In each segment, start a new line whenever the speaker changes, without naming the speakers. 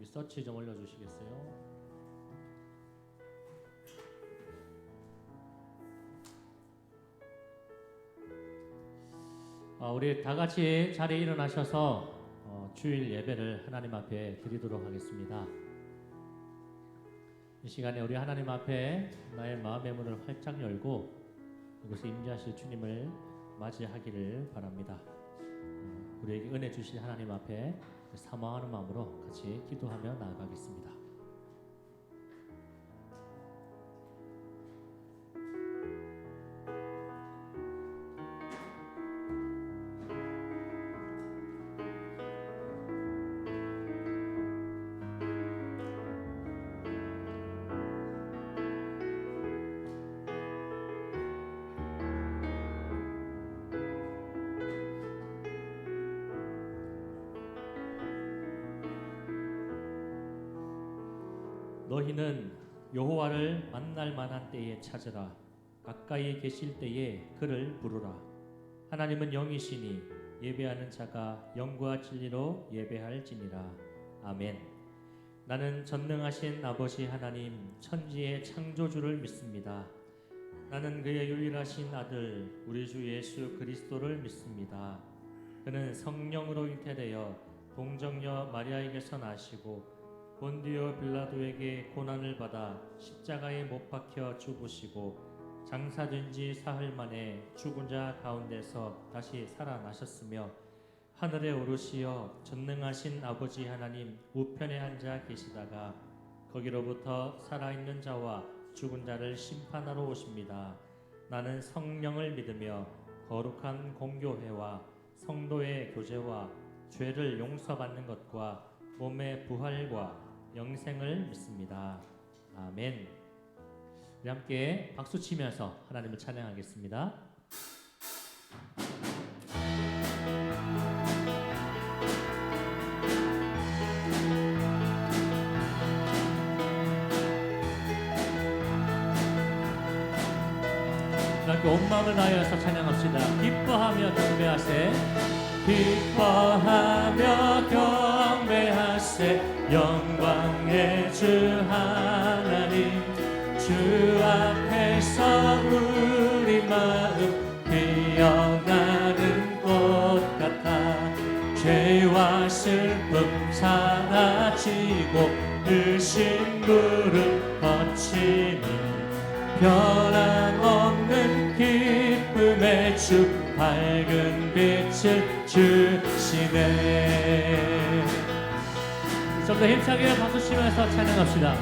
여기 서치 좀 올려주시겠어요? 우리 다 같이 자리에 일어나셔서 주일 예배를 하나님 앞에 드리도록 하겠습니다. 이 시간에 우리 하나님 앞에 나의 마음의 문을 활짝 열고 이곳에 임재하실 주님을 맞이하기를 바랍니다. 우리에게 은혜 주실 하나님 앞에 사모하는 마음으로 같이 기도하며 나아가겠습니다. 너희는 여호와를 만날 만한 때에 찾으라. 가까이 계실 때에 그를 부르라. 하나님은 영이시니 예배하는 자가 영과 진리로 예배할지니라. 아멘. 나는 전능하신 아버지 하나님 천지의 창조주를 믿습니다. 나는 그의 유일하신 아들 우리 주 예수 그리스도를 믿습니다. 그는 성령으로 잉태되어 동정녀 마리아에게서 나시고 본디오 빌라도에게 고난을 받아 십자가에 못 박혀 죽으시고 장사된 지 사흘 만에 죽은 자 가운데서 다시 살아나셨으며 하늘에 오르시어 전능하신 아버지 하나님 우편에 앉아 계시다가 거기로부터 살아있는 자와 죽은 자를 심판하러 오십니다. 나는 성령을 믿으며 거룩한 공교회와 성도의 교제와 죄를 용서받는 것과 몸의 부활과 영생을 믿습니다. 아멘. 우리 함께 박수 치면서 하나님을 찬양하겠습니다. 함께 온 마음을 다하여서 찬양합시다. 기뻐하며 경배하세. 기뻐하며 경배하세. 영광의 주 하나님 주 앞에서 우리 마음 피어나는 꽃 같아 죄와 슬픔 사라지고 으신 무릎 거치니 변함없는 기쁨의 주 밝은 빛을 주시네. 좀 더 힘차게 박수 치면서 찬양합시다.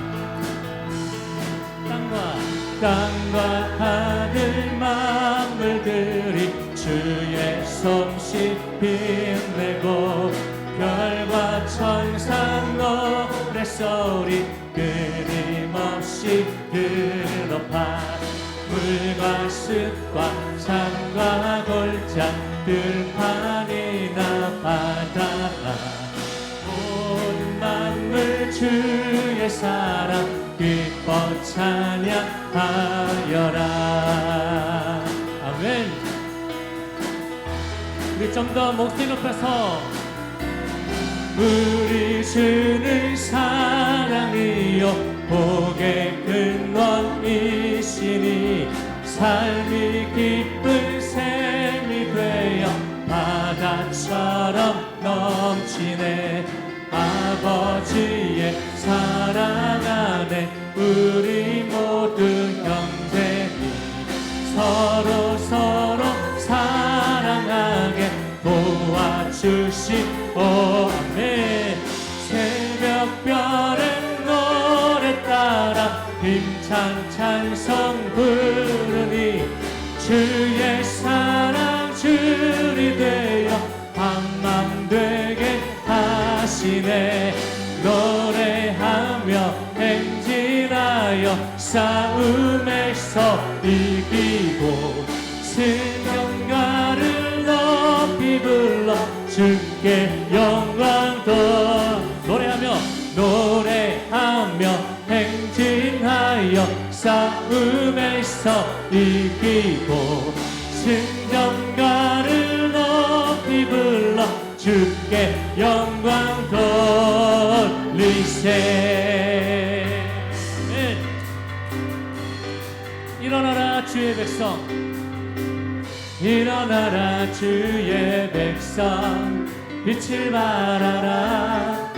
땅과 하늘 만물들이 주의 솜씨 빛내고 별과 천사 노랫소리 끊임없이 드높아 물과 습과 산과 골짜 들판이나 바다나 만물 주의 사랑 기뻐 찬양하여라. 아멘. 우리 좀 더 목소리 높여서 우리 주는 사랑이요 복의 근원이시니 삶이 기쁜 샘이 되어 바다처럼 넘치네. 아버지의 사랑 안에 우리 모두 형제니 서로 사랑하게 도와주시오. 아멘. 새벽별의 노래 따라 힘찬 찬송 부르니 주의 사랑 줄이 되어 한맘 되게 하시네. 노래하며 행진하여 싸움에서 이기고 승경가를 높이 불러 주께 영광도 노래하며 행진하여 싸움에서 이기고 승경가를 높이 불러 주께 영광 돌리세. 일세. 일어나라 주의 백성, 일어나라 주의 백성, 빛을 발하라.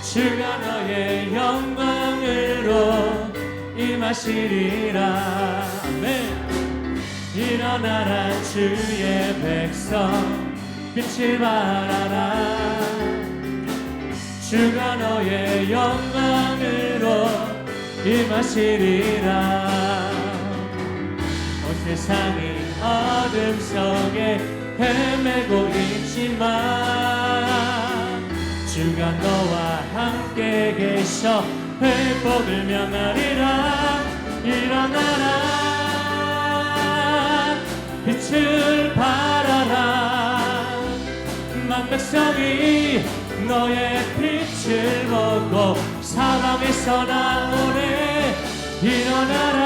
주가 너의 영광으로 임하시리라. 아멘. 일어나라 주의 백성, 빛을 발하라. 주가 너의 영광으로 임하시리라. 온 세상이 어둠 속에 헤매고 있지만 주가 너와 함께 계셔 회복을 명하리라. 일어나라 빛을 발하라. 만 백성이 너의 빛을 보고 사방에서 나오네. 일어나라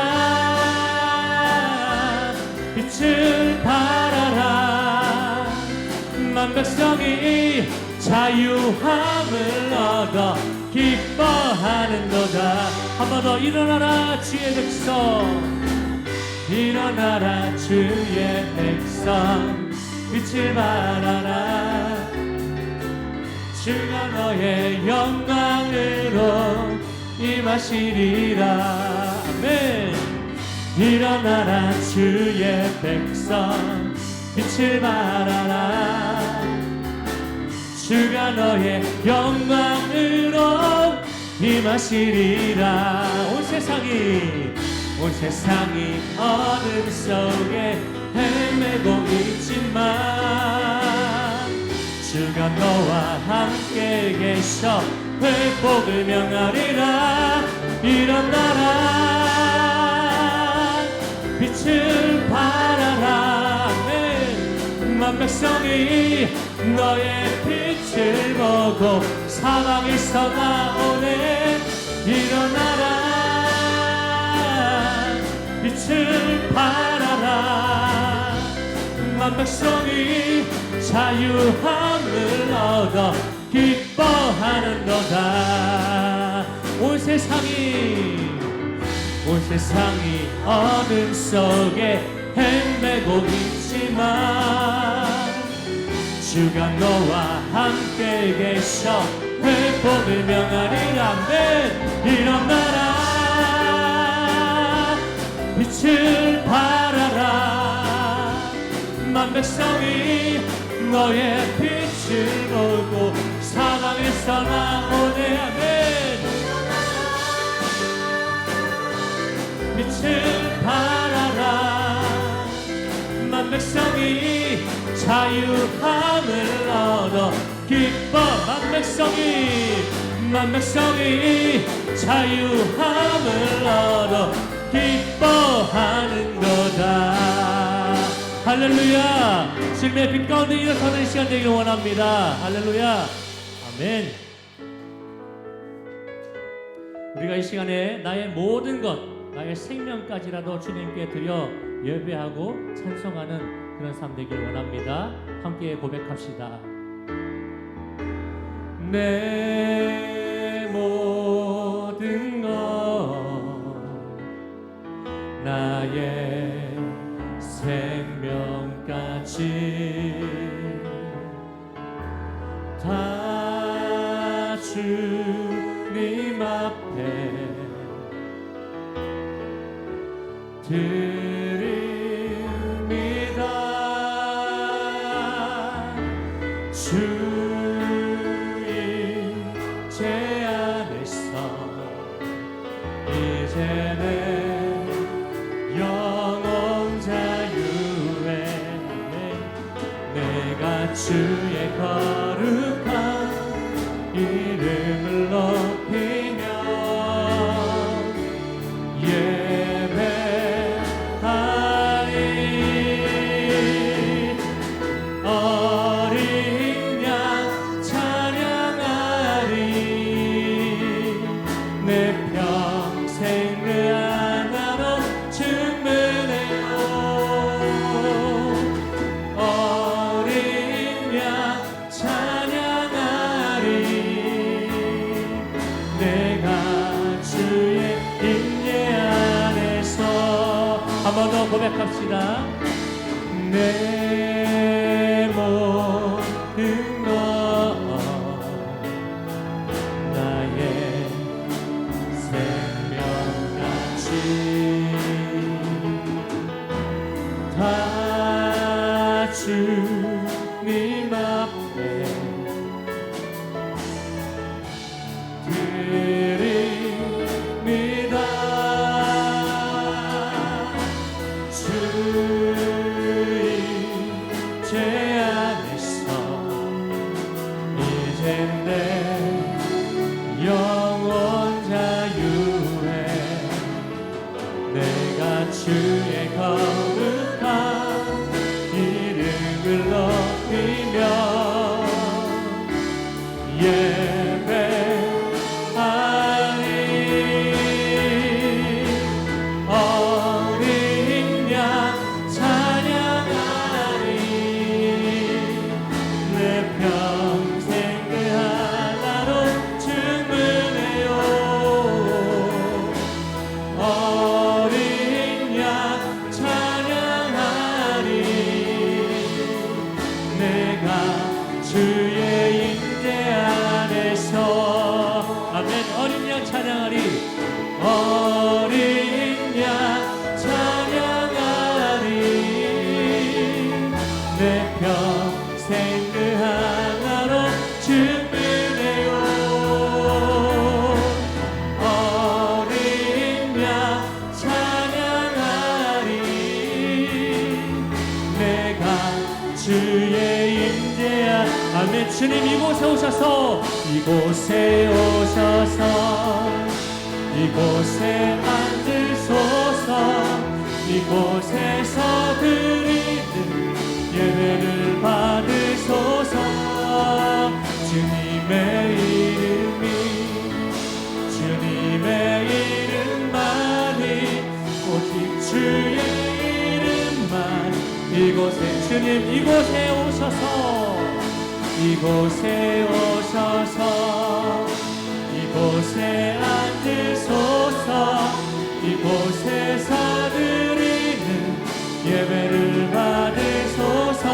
빛을 발하라. 만 백성이 자유함을 얻어 기뻐하는도다. 한 번 더 일어나라 주의 백성, 일어나라 주의 백성, 빛을 발하라. 주가 너의 영광으로 임하시리라. 아멘. 일어나라 주의 백성, 빛을 발하라. 주가 너의 영광으로 임하시리라. 온 세상이 어둠 속에 헤매고 있지만 주가 너와 함께 계셔 회복을 명하리라. 일어나라 빛을 발하라. 만 백성이 너의 빛을 보고 사방에서 나오네. 일어나라 빛을 발하라. 만 백성이 자유함을 얻어 기뻐하는도다. 온 세상이 어둠 속에 헤매고 있지만 주가 너와 함께 계셔 회복을 명하리라. 일어나라 빛을 발하라. 만 백성이 너의 빛을 보고 사방에서 나오네. 아멘. 빛을 발하라. 만 백성이 자유함을 얻어 기뻐. 만 백성이 자유함을 얻어 기뻐하는도다. 할렐루야. 주님의 빛 가운데 일어서는 시간 되길 원합니다. 할렐루야. 아멘. 우리가 이 시간에 나의 모든 것, 나의 생명까지라도 주님께 드려 예배하고 찬송하는 그런 삶 되길 원합니다. 함께 고백합시다. 내 모든 것, 나의 생명까지 다 주님 앞에 드립니다. 주의 제 안에서 이제는 영원 자유에 내가 주의 거룩한 이름을 높이며 예배하리. 어린 양 찬양하리. 내 평생 그 하나로 충분해요. 어린 양 찬양하리. 고백합시다. 내 모든 것 나의 생명같이 다 주님 앞에 드립니다. 제 안에서 이젠 내 영원 자유해 내가 주의 거룩한 이름을 높이며 예배하리. 어린 양 찬양하리. 내 평생 그 하나로 충분해요. 어린 양 찬양하리. 내가 주의 임재 안에서 아멘. 어린 양 찬양하리. 어린 양 찬양하리. 내 평생 그 하나로 충분해요. 어린 양 찬양하리. 내가 주의 임재야. 아멘. 주님 이곳에 오셔서 이곳에 오셔서 이곳에 앉으소서. 이곳에서 드리는 예배를 받으소서. 주님의 이름이 주님의 이름만이 오직 주의 이름만 이곳에 주님 이곳에 오셔서 이곳에 오셔서 이곳에 앉으소서. 이곳에서 드리는 예배를 받으소서.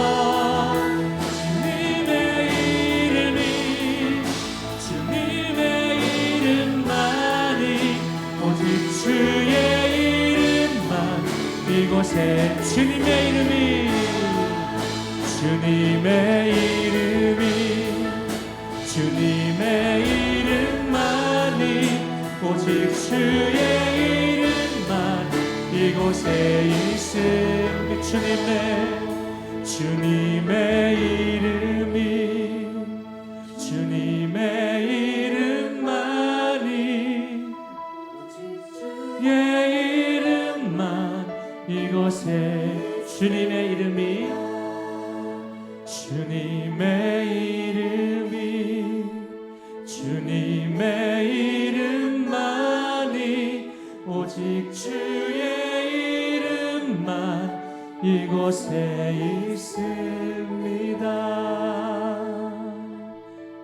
주님의 이름이 주님의 이름만이 오직 주의 이름만 이곳에 주님의 이름이 주님의 이름이 주님의 이름만이 오직 주의 이름만 이곳에 있음이 주님의 이름이 주님의 이름만이 오직 주의 이름만 이곳에 주님의 이름이 주님의 이름이 주님의 이름만이 오직 주의 이름만 이곳에 있습니다.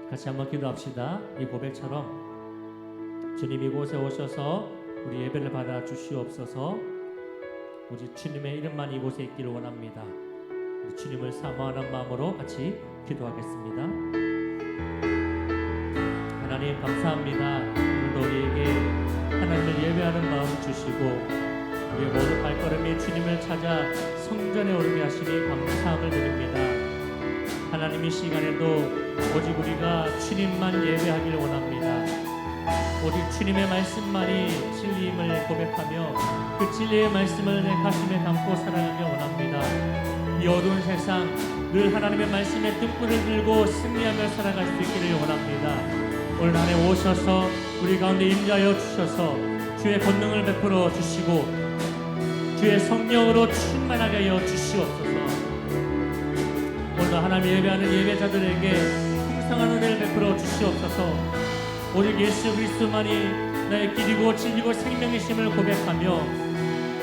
같이 한번 기도합시다. 이 고백처럼 주님 이곳에 오셔서 우리 예배를 받아 주시옵소서. 오직 주님의 이름만 이곳에 있기를 원합니다. 주님을 사모하는 마음으로 같이 기도하겠습니다. 하나님 감사합니다. 오늘도 우리에게 하나님을 예배하는 마음 주시고 우리의 모든 발걸음이 주님을 찾아 성전에 오르게 하시니 감사함을 드립니다. 하나님 이 시간에도 오직 우리가 주님만 예배하기를 원합니다. 오직 주님의 말씀만이 진리임을 고백하며 그 진리의 말씀을 내 가슴에 담고 살아가길 원합니다. 이 어두운 세상 늘 하나님의 말씀에 등불을 들고 승리하며 살아갈 수 있기를 원합니다. 오늘 안에 오셔서 우리 가운데 임재하여 주셔서 주의 권능을 베풀어 주시고 주의 성령으로 충만하게 하여 주시옵소서. 오늘 하나님 예배하는 예배자들에게 풍성한 은혜를 베풀어 주시옵소서. 오직 예수 그리스도만이 나의 길이고 진리고 생명이심을 고백하며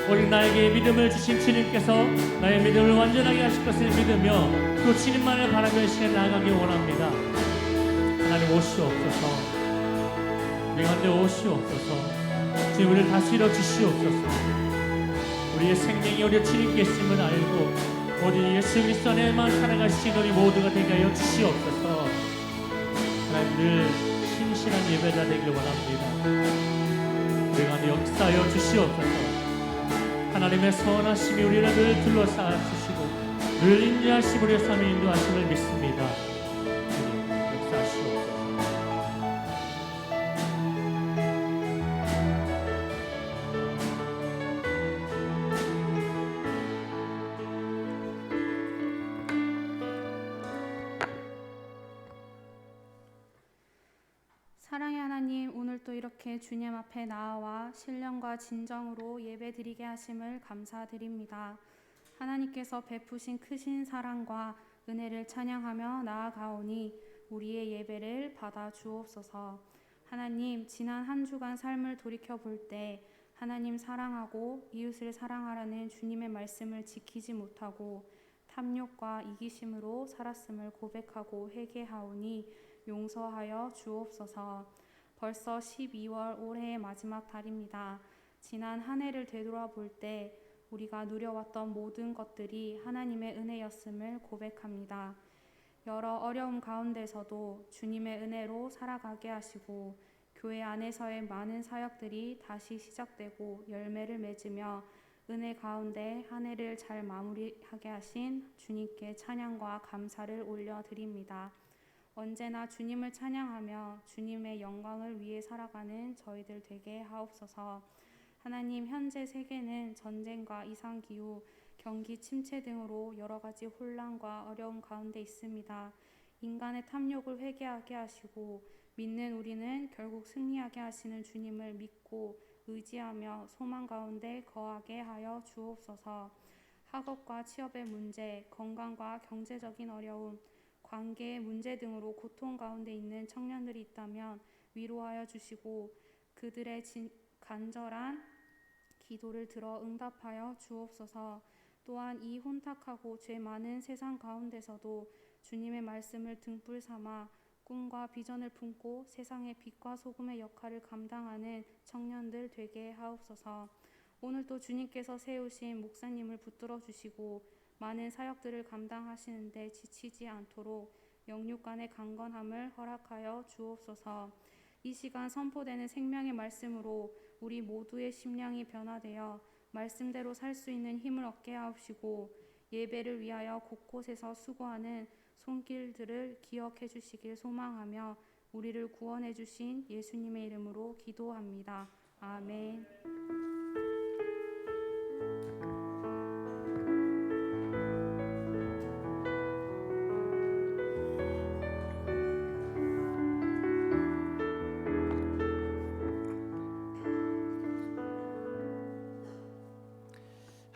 오직 나에게 믿음을 주신 주님께서 나의 믿음을 완전하게 하실 것을 믿으며 또 주님만을 바라며 시간에 나아가기 원합니다. 하나님 오시옵소서. 우리 가운데 오시옵소서. 주님 우리를 다스려 주시옵소서. 우리의 생명이 우리 주님께 있음을 알고 오직 예수 그리스도 안에만 살아가신 우리 모두가 되게 하여 주시옵소서. 하나님 늘 신실한 예배자 되길 원합니다. 우리 가운데 역사하여 주시옵소서. 하나님의 선하심이 우리를 늘 둘러싸아 주시고 늘 인도하심 우리의 삶을 인도하심을 믿습니다. 주님 역사하시옵소서.
사랑의 하나님, 오늘도 이렇게 주님 앞에 나아와 신령과 진정으로 예배드리게 하심을 감사드립니다. 하나님께서 베푸신 크신 사랑과 은혜를 찬양하며 나아가오니 우리의 예배를 받아 주옵소서. 하나님, 지난 한 주간 삶을 돌이켜 볼 때 하나님 사랑하고 이웃을 사랑하라는 주님의 말씀을 지키지 못하고 탐욕과 이기심으로 살았음을 고백하고 회개하오니 용서하여 주옵소서. 벌써 12월 올해의 마지막 달입니다. 지난 한 해를 되돌아볼 때 우리가 누려왔던 모든 것들이 하나님의 은혜였음을 고백합니다. 여러 어려움 가운데서도 주님의 은혜로 살아가게 하시고 교회 안에서의 많은 사역들이 다시 시작되고 열매를 맺으며 은혜 가운데 한 해를 잘 마무리하게 하신 주님께 찬양과 감사를 올려드립니다. 언제나 주님을 찬양하며 주님의 영광을 위해 살아가는 저희들 되게 하옵소서. 하나님, 현재 세계는 전쟁과 이상기후, 경기 침체 등으로 여러 가지 혼란과 어려움 가운데 있습니다. 인간의 탐욕을 회개하게 하시고 믿는 우리는 결국 승리하게 하시는 주님을 믿고 의지하며 소망 가운데 거하게 하여 주옵소서. 학업과 취업의 문제, 건강과 경제적인 어려움, 관계의 문제 등으로 고통 가운데 있는 청년들이 있다면 위로하여 주시고 그들의 간절한 기도를 들어 응답하여 주옵소서. 또한 이 혼탁하고 죄 많은 세상 가운데서도 주님의 말씀을 등불 삼아 꿈과 비전을 품고 세상의 빛과 소금의 역할을 감당하는 청년들 되게 하옵소서. 오늘도 주님께서 세우신 목사님을 붙들어 주시고 많은 사역들을 감당하시는데 지치지 않도록 영육 간의 강건함을 허락하여 주옵소서. 이 시간 선포되는 생명의 말씀으로 우리 모두의 심령이 변화되어 말씀대로 살 수 있는 힘을 얻게 하옵시고 예배를 위하여 곳곳에서 수고하는 손길들을 기억해 주시길 소망하며 우리를 구원해 주신 예수님의 이름으로 기도합니다. 아멘.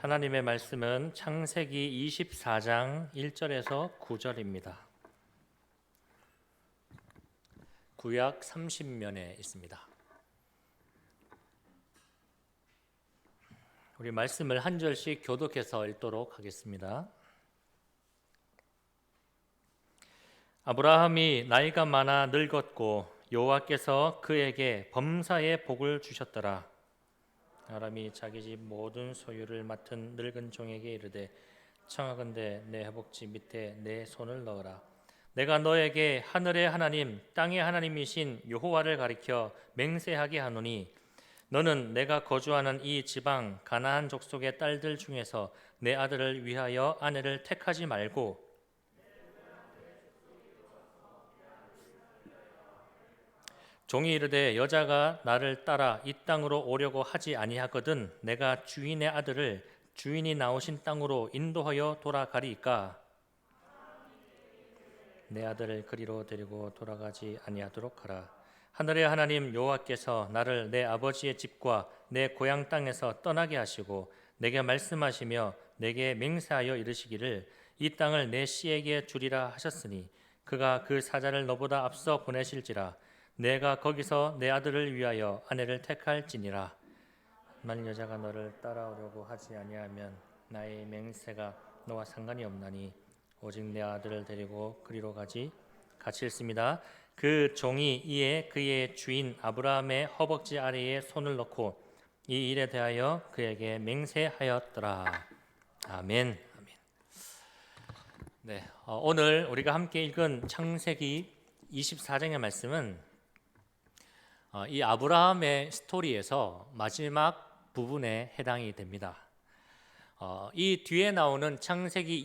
하나님의 말씀은 창세기 24장 1절에서 9절입니다. 구약 30면에 있습니다. 우리 말씀을 한 절씩 교독해서 읽도록 하겠습니다. 아브라함이 나이가 많아 늙었고 여호와께서 그에게 범사의 복을 주셨더라. 아람이 자기 집 모든 소유를 맡은 늙은 종에게 이르되 청하건대 내 허벅지 밑에 내 손을 넣어라. 내가 너에게 하늘의 하나님 땅의 하나님이신 여호와를 가리켜 맹세하게 하노니 너는 내가 거주하는 이 지방 가나안 족속의 딸들 중에서 내 아들을 위하여 아내를 택하지 말고 종이 이르되 여자가 나를 따라 이 땅으로 오려고 하지 아니하거든 내가 주인의 아들을 주인이 나오신 땅으로 인도하여 돌아가리이까. 내 아들을 그리로 데리고 돌아가지 아니하도록 하라. 하늘의 하나님 여호와께서 나를 내 아버지의 집과 내 고향 땅에서 떠나게 하시고 내게 말씀하시며 내게 맹세하여 이르시기를 이 땅을 내 씨에게 주리라 하셨으니 그가 그 사자를 너보다 앞서 보내실지라. 내가 거기서 내 아들을 위하여 아내를 택할지니라. 만일 여자가 너를 따라오려고 하지 아니하면 나의 맹세가 너와 상관이 없나니 오직 내 아들을 데리고 그리로 가지. 같이 읽습니다. 그 종이 이에 그의 주인 아브라함의 허벅지 아래에 손을 넣고
이 일에 대하여 그에게 맹세하였더라. 아멘. 아멘. 네, 오늘 우리가 함께 읽은 창세기 24장의 말씀은 이 아브라함의 스토리에서 마지막 부분에 해당이 됩니다. 이 뒤에 나오는 창세기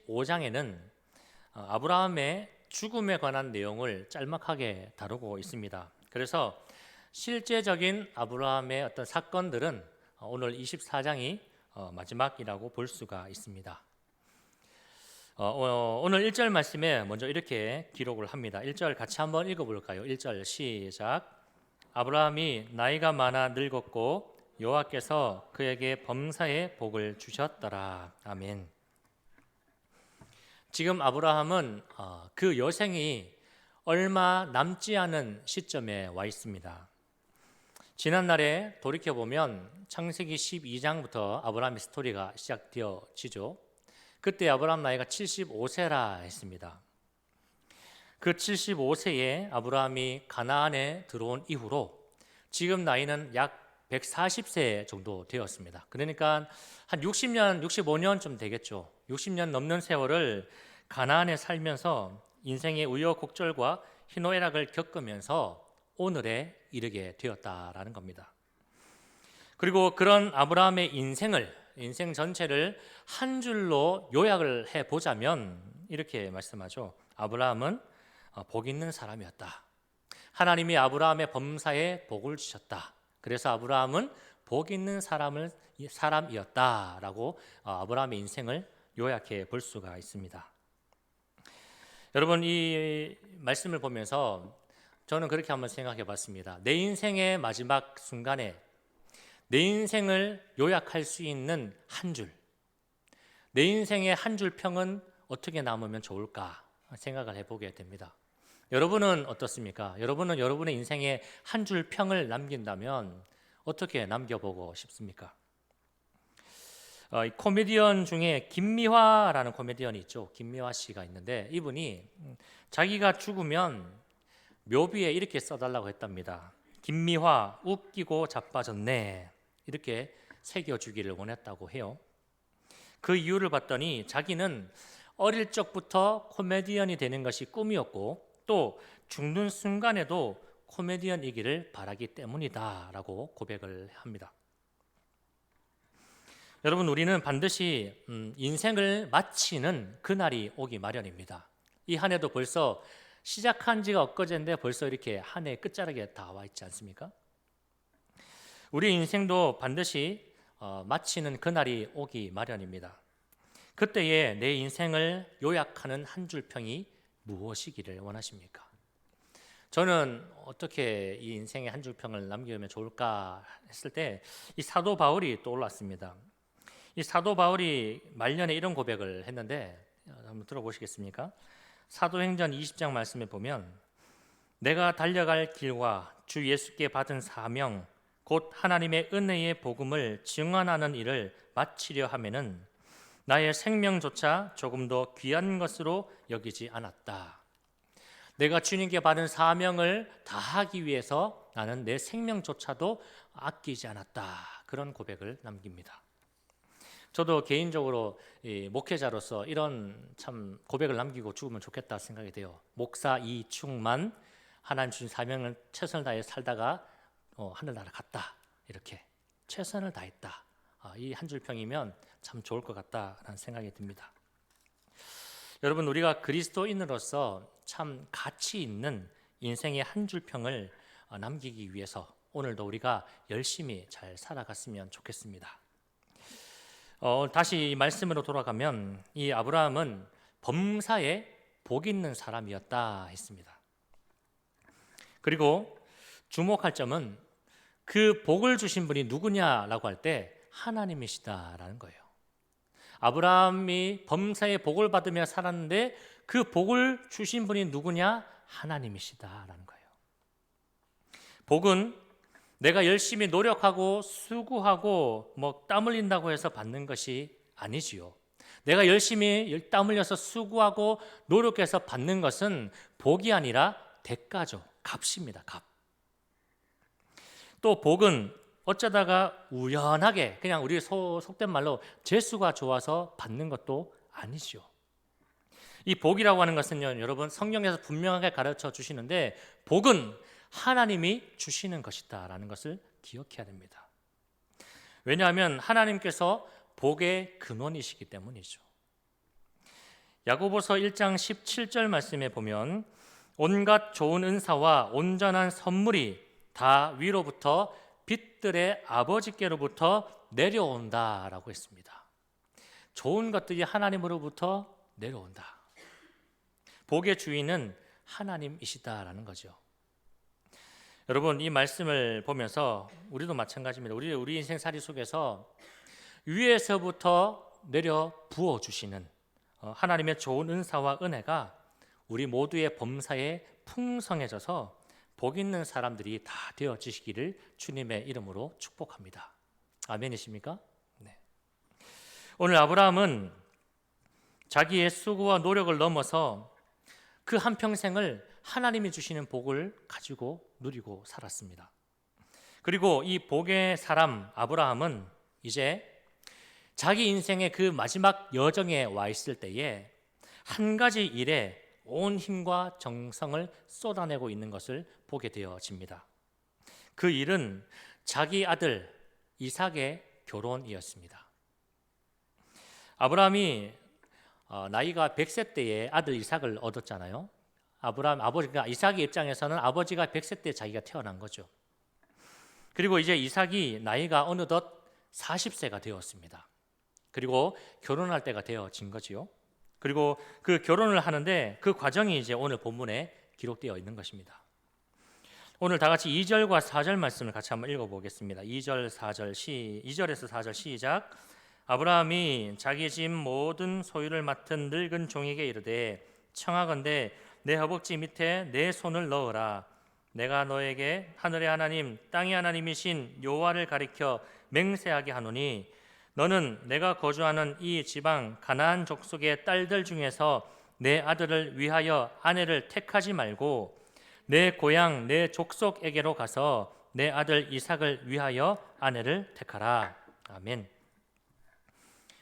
25장에는 아브라함의 죽음에 관한 내용을 짤막하게 다루고 있습니다. 그래서 실제적인 아브라함의 어떤 사건들은 오늘 24장이 마지막이라고 볼 수가 있습니다. 오늘 1절 말씀에 먼저 이렇게 기록을 합니다. 1절 같이 한번 읽어볼까요? 1절 시작. 아브라함이 나이가 많아 늙었고 여호와께서 그에게 범사의 복을 주셨더라. 아멘. 지금 아브라함은 그 여생이 얼마 남지 않은 시점에 와 있습니다. 지난날에 돌이켜보면 창세기 12장부터 아브라함의 스토리가 시작되어지죠. 그때 아브라함 나이가 75세라 했습니다. 그 75세에 아브라함이 가나안에 들어온 이후로 지금 나이는 약 140세 정도 되었습니다. 그러니까 한 60년, 65년쯤 되겠죠. 60년 넘는 세월을 가나안에 살면서 인생의 우여곡절과 희노애락을 겪으면서 오늘에 이르게 되었다라는 겁니다. 그리고 그런 아브라함의 인생 전체를 한 줄로 요약을 해보자면 이렇게 말씀하죠. 아브라함은 복 있는 사람이었다. 하나님이 아브라함의 범사에 복을 주셨다. 그래서 아브라함은 복 있는 사람이었다라고 아브라함의 인생을 요약해 볼 수가 있습니다. 여러분, 이 말씀을 보면서 저는 그렇게 한번 생각해 봤습니다. 내 인생의 마지막 순간에 내 인생을 요약할 수 있는 한 줄, 내 인생의 한 줄 평은 어떻게 남으면 좋을까 생각을 해보게 됩니다. 여러분은 어떻습니까? 여러분은 여러분의 인생에 한 줄 평을 남긴다면 어떻게 남겨보고 싶습니까? 코미디언 중에 김미화라는 코미디언이 있죠. 김미화 씨가 있는데 이분이 자기가 죽으면 묘비에 이렇게 써달라고 했답니다. 김미화 웃기고 자빠졌네, 이렇게 새겨주기를 원했다고 해요. 그 이유를 봤더니 자기는 어릴 적부터 코미디언이 되는 것이 꿈이었고 또 죽는 순간에도 코미디언이기를 바라기 때문이다라고 고백을 합니다. 여러분, 우리는 반드시 인생을 마치는 그날이 오기 마련입니다. 이 한 해도 벌써 시작한 지가 엊그제인데 벌써 이렇게 한 해 끝자락에 다 와 있지 않습니까? 우리 인생도 반드시 마치는 그날이 오기 마련입니다. 그때에 내 인생을 요약하는 한 줄 평이 무엇이기를 원하십니까? 저는 어떻게 이 인생의 한 줄 평을 남기면 좋을까 했을 때 이 사도 바울이 떠올랐습니다. 이 사도 바울이 말년에 이런 고백을 했는데 한번 들어보시겠습니까? 사도행전 20장 말씀에 보면 내가 달려갈 길과 주 예수께 받은 사명 곧 하나님의 은혜의 복음을 증언하는 일을 마치려 하면은 나의 생명조차 조금 더 귀한 것으로 여기지 않았다. 내가 주님께 받은 사명을 다하기 위해서 나는 내 생명조차도 아끼지 않았다. 그런 고백을 남깁니다. 저도 개인적으로 목회자로서 이런 참 고백을 남기고 죽으면 좋겠다 생각이 돼요. 목사 이충만 하나님 주신 사명을 최선을 다해 살다가 하늘나라 갔다. 이렇게 최선을 다했다. 이 한 줄 평이면 참 좋을 것 같다라는 생각이 듭니다. 여러분, 우리가 그리스도인으로서 참 가치 있는 인생의 한 줄 평을 남기기 위해서 오늘도 우리가 열심히 잘 살아갔으면 좋겠습니다. 다시 이 말씀으로 돌아가면 이 아브라함은 범사에 복 있는 사람이었다 했습니다. 그리고 주목할 점은 그 복을 주신 분이 누구냐라고 할 때 하나님이시다라는 거예요. 아브라함이 범사에 복을 받으며 살았는데 그 복을 주신 분이 누구냐? 하나님이시다라는 거예요. 복은 내가 열심히 노력하고 수고하고 땀 흘린다고 해서 받는 것이 아니지요. 내가 열심히 땀 흘려서 수고하고 노력해서 받는 것은 복이 아니라 대가죠. 값입니다. 값. 또 복은 어쩌다가 우연하게 그냥 우리 속된 말로 재수가 좋아서 받는 것도 아니죠. 이 복이라고 하는 것은요, 여러분 성경에서 분명하게 가르쳐 주시는데 복은 하나님이 주시는 것이다라는 것을 기억해야 됩니다. 왜냐하면 하나님께서 복의 근원이시기 때문이죠. 야고보서 1장 17절 말씀에 보면 온갖 좋은 은사와 온전한 선물이 다 위로부터 빛들의 아버지께로부터 내려온다라고 했습니다. 좋은 것들이 하나님으로부터 내려온다. 복의 주인은 하나님이시다라는 거죠. 여러분 이 말씀을 보면서 우리도 마찬가지입니다. 우리 인생살이 속에서 위에서부터 내려 부어주시는 하나님의 좋은 은사와 은혜가 우리 모두의 범사에 풍성해져서 복 있는 사람들이 다 되어지시기를 주님의 이름으로 축복합니다. 아멘이십니까? 네. 오늘 아브라함은 자기의 수고와 노력을 넘어서 그 한평생을 하나님이 주시는 복을 가지고 누리고 살았습니다. 그리고 이 복의 사람 아브라함은 이제 자기 인생의 그 마지막 여정에 와 있을 때에 한 가지 일에 온 힘과 정성을 쏟아내고 있는 것을 보게 되어집니다. 그 일은 자기 아들 이삭의 결혼이었습니다. 아브라함이 나이가 100세 때에 아들 이삭을 얻었잖아요. 아버지가 이삭의 입장에서는 아버지가 100세 때 자기가 태어난 거죠. 그리고 이제 이삭이 나이가 어느덧 40세가 되었습니다. 그리고 결혼할 때가 되어진 거지요. 그리고 그 결혼을 하는데 그 과정이 이제 오늘 본문에 기록되어 있는 것입니다. 오늘 다 같이 2절과 4절 말씀을 같이 한번 읽어보겠습니다. 2절에서 4절 시작. 아브라함이 자기 집 모든 소유를 맡은 늙은 종에게 이르되 청하건대 내 허벅지 밑에 내 손을 넣으라. 내가 너에게 하늘의 하나님 땅의 하나님이신 여호와를 가리켜 맹세하게 하노니 너는 내가 거주하는 이 지방 가나안 족속의 딸들 중에서 내 아들을 위하여 아내를 택하지 말고 내 고향 내 족속에게로 가서 내 아들 이삭을 위하여 아내를 택하라. 아멘.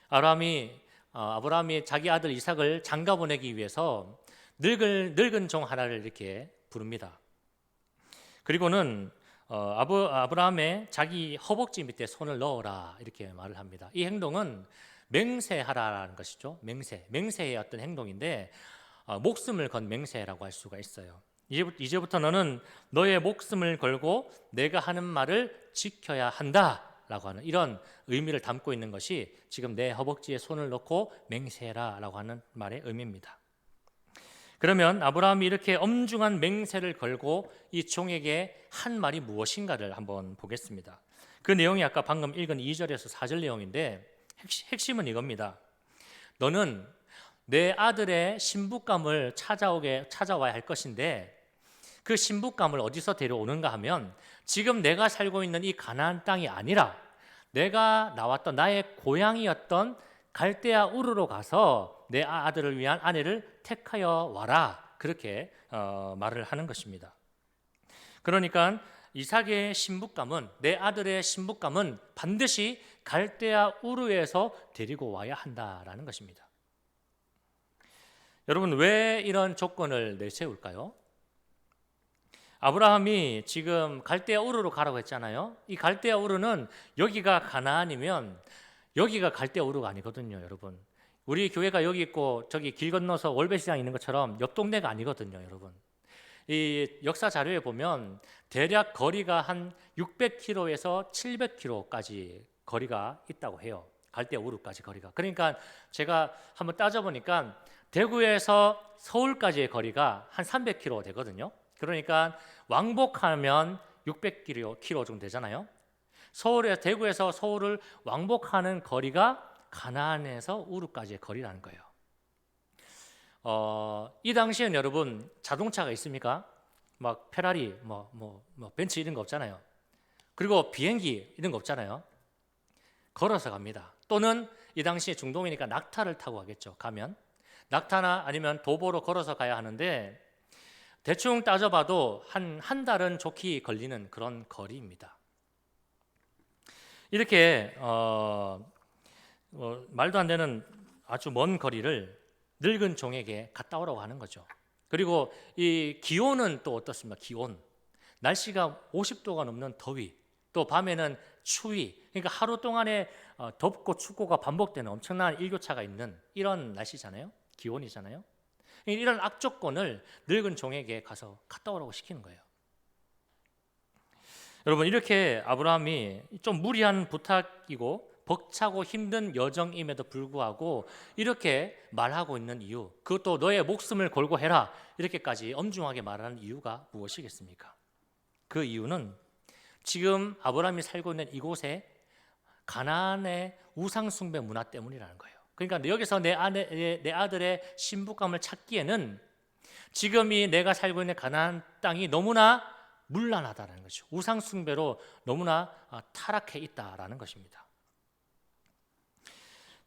아브라함이 자기 아들 이삭을 장가 보내기 위해서 늙은 종 하나를 이렇게 부릅니다. 그리고는 아브라함의 자기 허벅지 밑에 손을 넣어라 이렇게 말을 합니다. 이 행동은 맹세하라라는 것이죠. 맹세의 어떤 행동인데 목숨을 건 맹세라고 할 수가 있어요. 이제부터 너는 너의 목숨을 걸고 내가 하는 말을 지켜야 한다라고 하는 이런 의미를 담고 있는 것이 지금 내 허벅지에 손을 넣고 맹세해라라고 하는 말의 의미입니다. 그러면 아브라함이 이렇게 엄중한 맹세를 걸고 이 종에게 한 말이 무엇인가를 한번 보겠습니다. 그 내용이 아까 방금 읽은 2절에서 4절 내용인데 핵심은 이겁니다. 너는 내 아들의 신부감을 찾아와야 할 것인데 그 신부감을 어디서 데려오는가 하면 지금 내가 살고 있는 이 가나안 땅이 아니라 내가 나왔던 나의 고향이었던 갈대아 우르로 가서 내 아들을 위한 아내를 택하여 와라. 그렇게 말을 하는 것입니다. 그러니까 이삭의 신부감은 내 아들의 신부감은 반드시 갈대아 우르에서 데리고 와야 한다라는 것입니다. 여러분 왜 이런 조건을 내세울까요? 아브라함이 지금 갈대아 우르로 가라고 했잖아요. 이 갈대아 우르는 여기가 가나안이면 여기가 갈대아 우르가 아니거든요, 여러분. 우리 교회가 여기 있고 저기 길 건너서 월배시장 있는 것처럼 옆 동네가 아니거든요, 여러분. 이 역사 자료에 보면 대략 거리가 한 600km에서 700km까지 거리가 있다고 해요. 갈대아 우르까지 거리가. 그러니까 제가 한번 따져보니까 대구에서 서울까지의 거리가 한 300km 되거든요. 그러니까 왕복하면 600km 정도 되잖아요. 대구에서 서울을 왕복하는 거리가 가나안에서 우르까지의 거리라는 거예요. 이 당시에는 여러분 자동차가 있습니까? 막 페라리, 벤츠 이런 거 없잖아요. 그리고 비행기 이런 거 없잖아요. 걸어서 갑니다. 또는 이 당시에 중동이니까 낙타를 타고 가겠죠. 가면 낙타나 아니면 도보로 걸어서 가야 하는데 대충 따져봐도 한 달은 좋게 걸리는 그런 거리입니다. 이렇게 말도 안 되는 아주 먼 거리를 늙은 종에게 갔다 오라고 하는 거죠. 그리고 이 기온은 또 어떻습니까? 기온. 날씨가 50도가 넘는 더위, 또 밤에는 추위. 그러니까 하루 동안에 덥고 춥고가 반복되는 엄청난 일교차가 있는 이런 날씨잖아요. 기온이잖아요. 이런 악조건을 늙은 종에게 가서 갔다 오라고 시키는 거예요. 여러분, 이렇게 아브라함이 좀 무리한 부탁이고 벅차고 힘든 여정임에도 불구하고 이렇게 말하고 있는 이유, 그것도 너의 목숨을 걸고 해라, 이렇게까지 엄중하게 말하는 이유가 무엇이겠습니까? 그 이유는 지금 아브라함이 살고 있는 이곳에 가나안의 우상 숭배 문화 때문이라는 거예요. 그러니까 여기서 내 아들의 신부감을 찾기에는 지금이 내가 살고 있는 가나안 땅이 너무나 문란하다는 거죠. 우상 숭배로 너무나 타락해 있다라는 것입니다.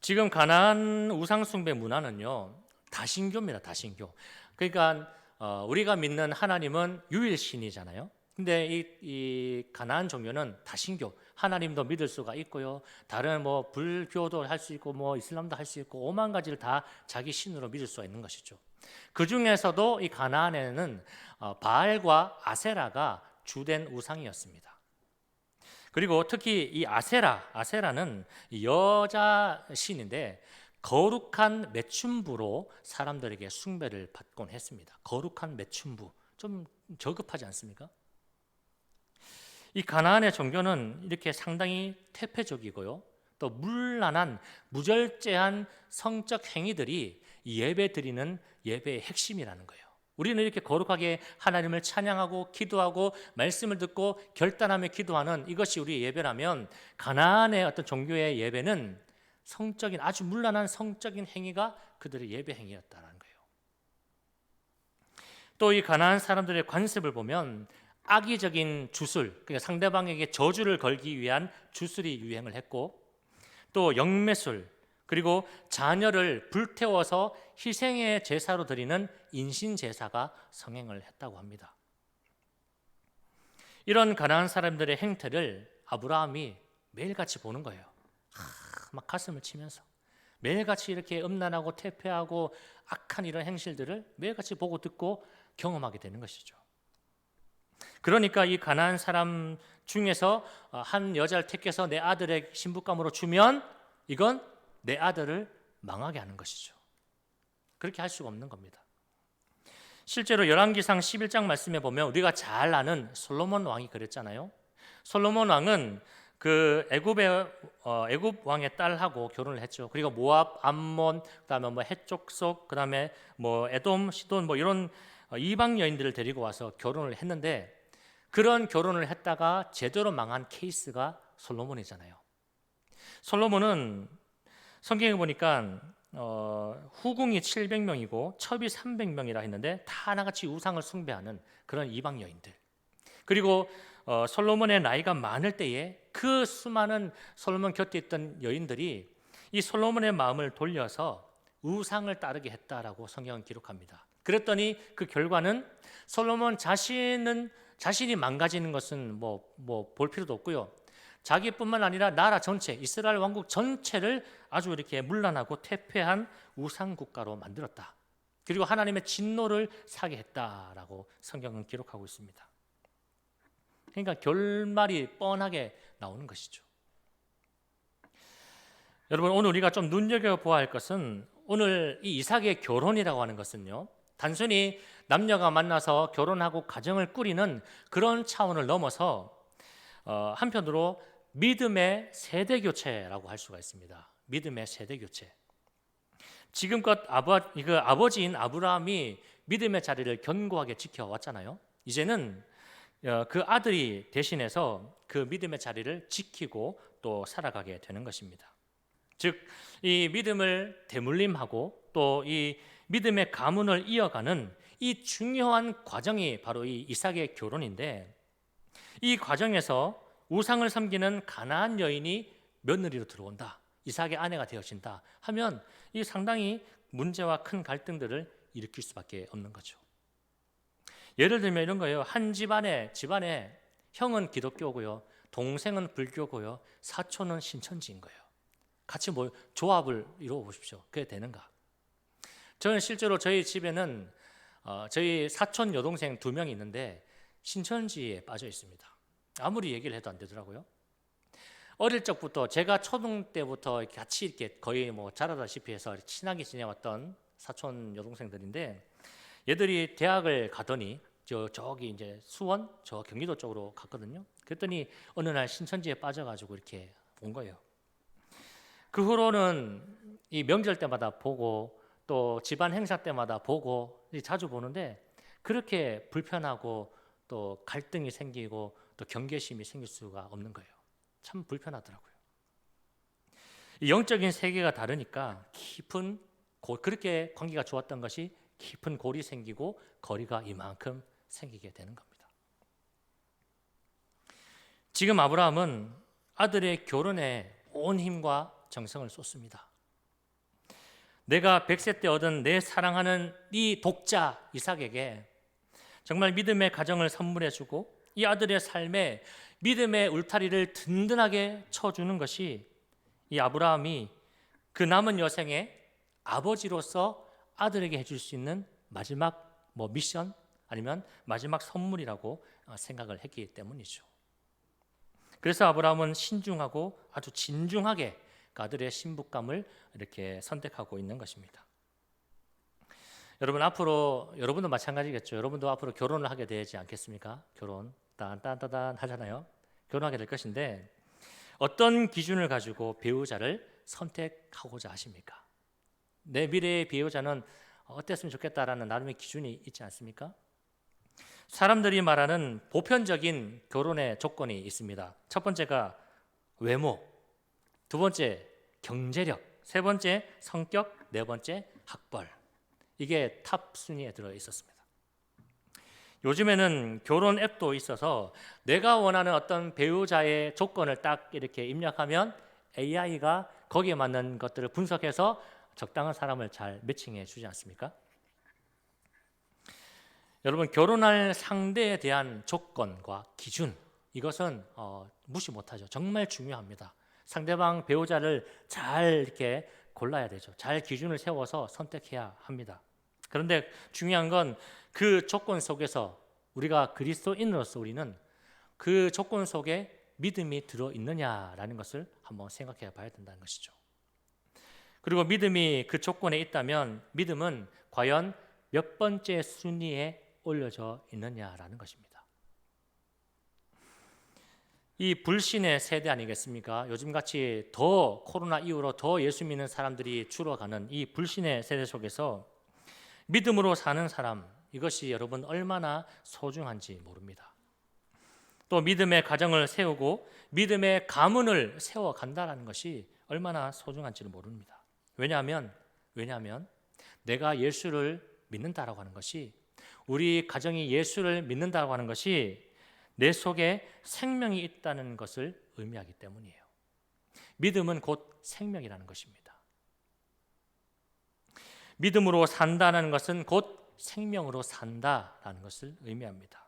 지금 가나안 우상 숭배 문화는요, 다신교입니다. 다신교. 그러니까 우리가 믿는 하나님은 유일신이잖아요. 근데 이 가나안 종교는 다신교, 하나님도 믿을 수가 있고요, 다른 뭐 불교도 할 수 있고 뭐 이슬람도 할 수 있고 오만 가지를 다 자기 신으로 믿을 수가 있는 것이죠. 그 중에서도 이 가나안에는 바알과 아세라가 주된 우상이었습니다. 그리고 특히 이 아세라는 여자 신인데 거룩한 매춘부로 사람들에게 숭배를 받곤 했습니다. 거룩한 매춘부, 좀 저급하지 않습니까? 이 가나안의 종교는 이렇게 상당히 퇴폐적이고요, 또 문란한 무절제한 성적 행위들이 예배 드리는 예배의 핵심이라는 거예요. 우리는 이렇게 거룩하게 하나님을 찬양하고 기도하고 말씀을 듣고 결단하며 기도하는 이것이 우리의 예배라면, 가나안의 어떤 종교의 예배는 성적인, 아주 문란한 성적인 행위가 그들의 예배 행위였다는 거예요. 또 이 가나안 사람들의 관습을 보면 악의적인 주술, 그러니까 상대방에게 저주를 걸기 위한 주술이 유행을 했고, 또 영매술, 그리고 자녀를 불태워서 희생의 제사로 드리는 인신 제사가 성행을 했다고 합니다. 이런 가나안 사람들의 행태를 아브라함이 매일같이 보는 거예요. 막 가슴을 치면서 매일같이 이렇게 음란하고 퇴폐하고 악한 이런 행실들을 매일같이 보고 듣고 경험하게 되는 것이죠. 그러니까 이 가나안 사람 중에서 한 여자를 택해서 내 아들의 신부감으로 주면 이건 내 아들을 망하게 하는 것이죠. 그렇게 할 수가 없는 겁니다. 실제로 열왕기상 11장 말씀에 보면 우리가 잘 아는 솔로몬 왕이 그랬잖아요. 솔로몬 왕은 그 애굽 왕의 딸하고 결혼을 했죠. 그리고 모압, 암몬, 그다음에 뭐 해족속, 그다음에 뭐 에돔, 시돈 뭐 이런 이방 여인들을 데리고 와서 결혼을 했는데, 그런 결혼을 했다가 제대로 망한 케이스가 솔로몬이잖아요. 솔로몬은 성경에 보니까 후궁이 700명이고 첩이 300명이라 했는데 다 하나같이 우상을 숭배하는 그런 이방 여인들. 그리고 솔로몬의 나이가 많을 때에 그 수많은 솔로몬 곁에 있던 여인들이 이 솔로몬의 마음을 돌려서 우상을 따르게 했다라고 성경은 기록합니다. 그랬더니 그 결과는 솔로몬 자신이 망가지는 것은 뭐 볼 필요도 없고요, 자기뿐만 아니라 나라 전체, 이스라엘 왕국 전체를 아주 이렇게 문란하고 퇴폐한 우상 국가로 만들었다. 그리고 하나님의 진노를 사게 했다라고 성경은 기록하고 있습니다. 그러니까 결말이 뻔하게 나오는 것이죠. 여러분, 오늘 우리가 좀 눈여겨보아야 할 것은, 오늘 이 이삭의 결혼이라고 하는 것은요, 단순히 남녀가 만나서 결혼하고 가정을 꾸리는 그런 차원을 넘어서 한편으로 믿음의 세대 교체라고 할 수가 있습니다. 믿음의 세대 교체. 지금껏 아버지인 아브라함이 믿음의 자리를 견고하게 지켜왔잖아요. 이제는 그 아들이 대신해서 그 믿음의 자리를 지키고 또 살아가게 되는 것입니다. 즉, 이 믿음을 대물림하고 또 이 믿음의 가문을 이어가는 이 중요한 과정이 바로 이 이삭의 결혼인데, 이 과정에서 우상을 섬기는 가나안 여인이 며느리로 들어온다, 이삭의 아내가 되어진다 하면 이 상당히 문제와 큰 갈등들을 일으킬 수밖에 없는 거죠. 예를 들면 이런 거예요. 한 집안에 형은 기독교고요, 동생은 불교고요, 사촌은 신천지인 거예요. 같이 뭐 조합을 이루어 보십시오. 그게 되는가? 저는 실제로 저희 집에는 저희 사촌 여동생 2명이 있는데 신천지에 빠져 있습니다. 아무리 얘기를 해도 안 되더라고요. 어릴 적부터 제가 초등 때부터 같이 이렇게 거의 뭐 자라다시피 해서 친하게 지내왔던 사촌 여동생들인데 얘들이 대학을 가더니 저기 이제 수원 저 경기도 쪽으로 갔거든요. 그랬더니 어느 날 신천지에 빠져가지고 이렇게 온 거예요. 그 후로는 이 명절 때마다 보고 또 집안 행사 때마다 보고 자주 보는데 그렇게 불편하고 또 갈등이 생기고 또 경계심이 생길 수가 없는 거예요. 참 불편하더라고요. 이 영적인 세계가 다르니까 그렇게 관계가 좋았던 것이 깊은 골이 생기고 거리가 이만큼 생기게 되는 겁니다. 지금 아브라함은 아들의 결혼에 온 힘과 정성을 쏟습니다. 내가 100세 때 얻은 내 사랑하는 이 독자 이삭에게 정말 믿음의 가정을 선물해주고 이 아들의 삶에 믿음의 울타리를 든든하게 쳐주는 것이 이 아브라함이 그 남은 여생에 아버지로서 아들에게 해줄 수 있는 마지막 미션 아니면 마지막 선물이라고 생각을 했기 때문이죠. 그래서 아브라함은 신중하고 아주 진중하게 그 아들의 신부감을 이렇게 선택하고 있는 것입니다. 여러분 앞으로 여러분도 마찬가지겠죠. 여러분도 앞으로 결혼을 하게 되지 않겠습니까? 결혼 딴딴딴 하잖아요. 결혼하게 될 것인데 어떤 기준을 가지고 배우자를 선택하고자 하십니까? 내 미래의 배우자는 어땠으면 좋겠다라는 나름의 기준이 있지 않습니까? 사람들이 말하는 보편적인 결혼의 조건이 있습니다. 첫 번째가 외모, 두 번째 경제력, 세 번째 성격, 네 번째 학벌. 이게 탑 순위에 들어 있었습니다. 요즘에는 결혼 앱도 있어서 내가 원하는 어떤 배우자의 조건을 딱 이렇게 입력하면 AI가 거기에 맞는 것들을 분석해서 적당한 사람을 잘 매칭해 주지 않습니까? 여러분 결혼할 상대에 대한 조건과 기준 이것은 무시 못하죠. 정말 중요합니다. 상대방 배우자를 잘 이렇게 골라야 되죠. 잘 기준을 세워서 선택해야 합니다. 그런데 중요한 건 그 조건 속에서 우리가 그리스도인으로서 우리는 그 조건 속에 믿음이 들어있느냐라는 것을 한번 생각해 봐야 된다는 것이죠. 그리고 믿음이 그 조건에 있다면 믿음은 과연 몇 번째 순위에 올려져 있느냐라는 것입니다. 이 불신의 세대 아니겠습니까? 요즘같이 더 코로나 이후로 더 예수 믿는 사람들이 줄어가는 이 불신의 세대 속에서 믿음으로 사는 사람 이것이 여러분 얼마나 소중한지 모릅니다. 또 믿음의 가정을 세우고 믿음의 가문을 세워간다는 것이 얼마나 소중한지를 모릅니다. 왜냐하면 내가 예수를 믿는다라고 하는 것이 우리 가정이 예수를 믿는다고 하는 것이 내 속에 생명이 있다는 것을 의미하기 때문이에요. 믿음은 곧 생명이라는 것입니다. 믿음으로 산다는 것은 곧 생명으로 산다라는 것을 의미합니다.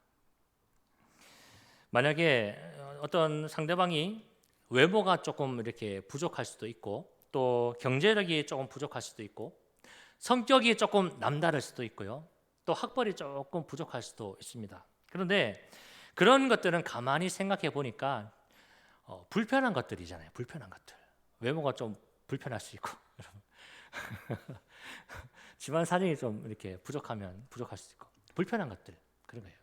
만약에 어떤 상대방이 외모가 조금 이렇게 부족할 수도 있고 또 경제력이 조금 부족할 수도 있고 성격이 조금 남다를 수도 있고요. 또 학벌이 조금 부족할 수도 있습니다. 그런데 그런 것들은 가만히 생각해 보니까 불편한 것들이잖아요. 불편한 것들. 외모가 좀 불편할 수 있고 집안 사정이 좀 이렇게 부족하면 부족할 수 있고 불편한 것들 그런 거예요.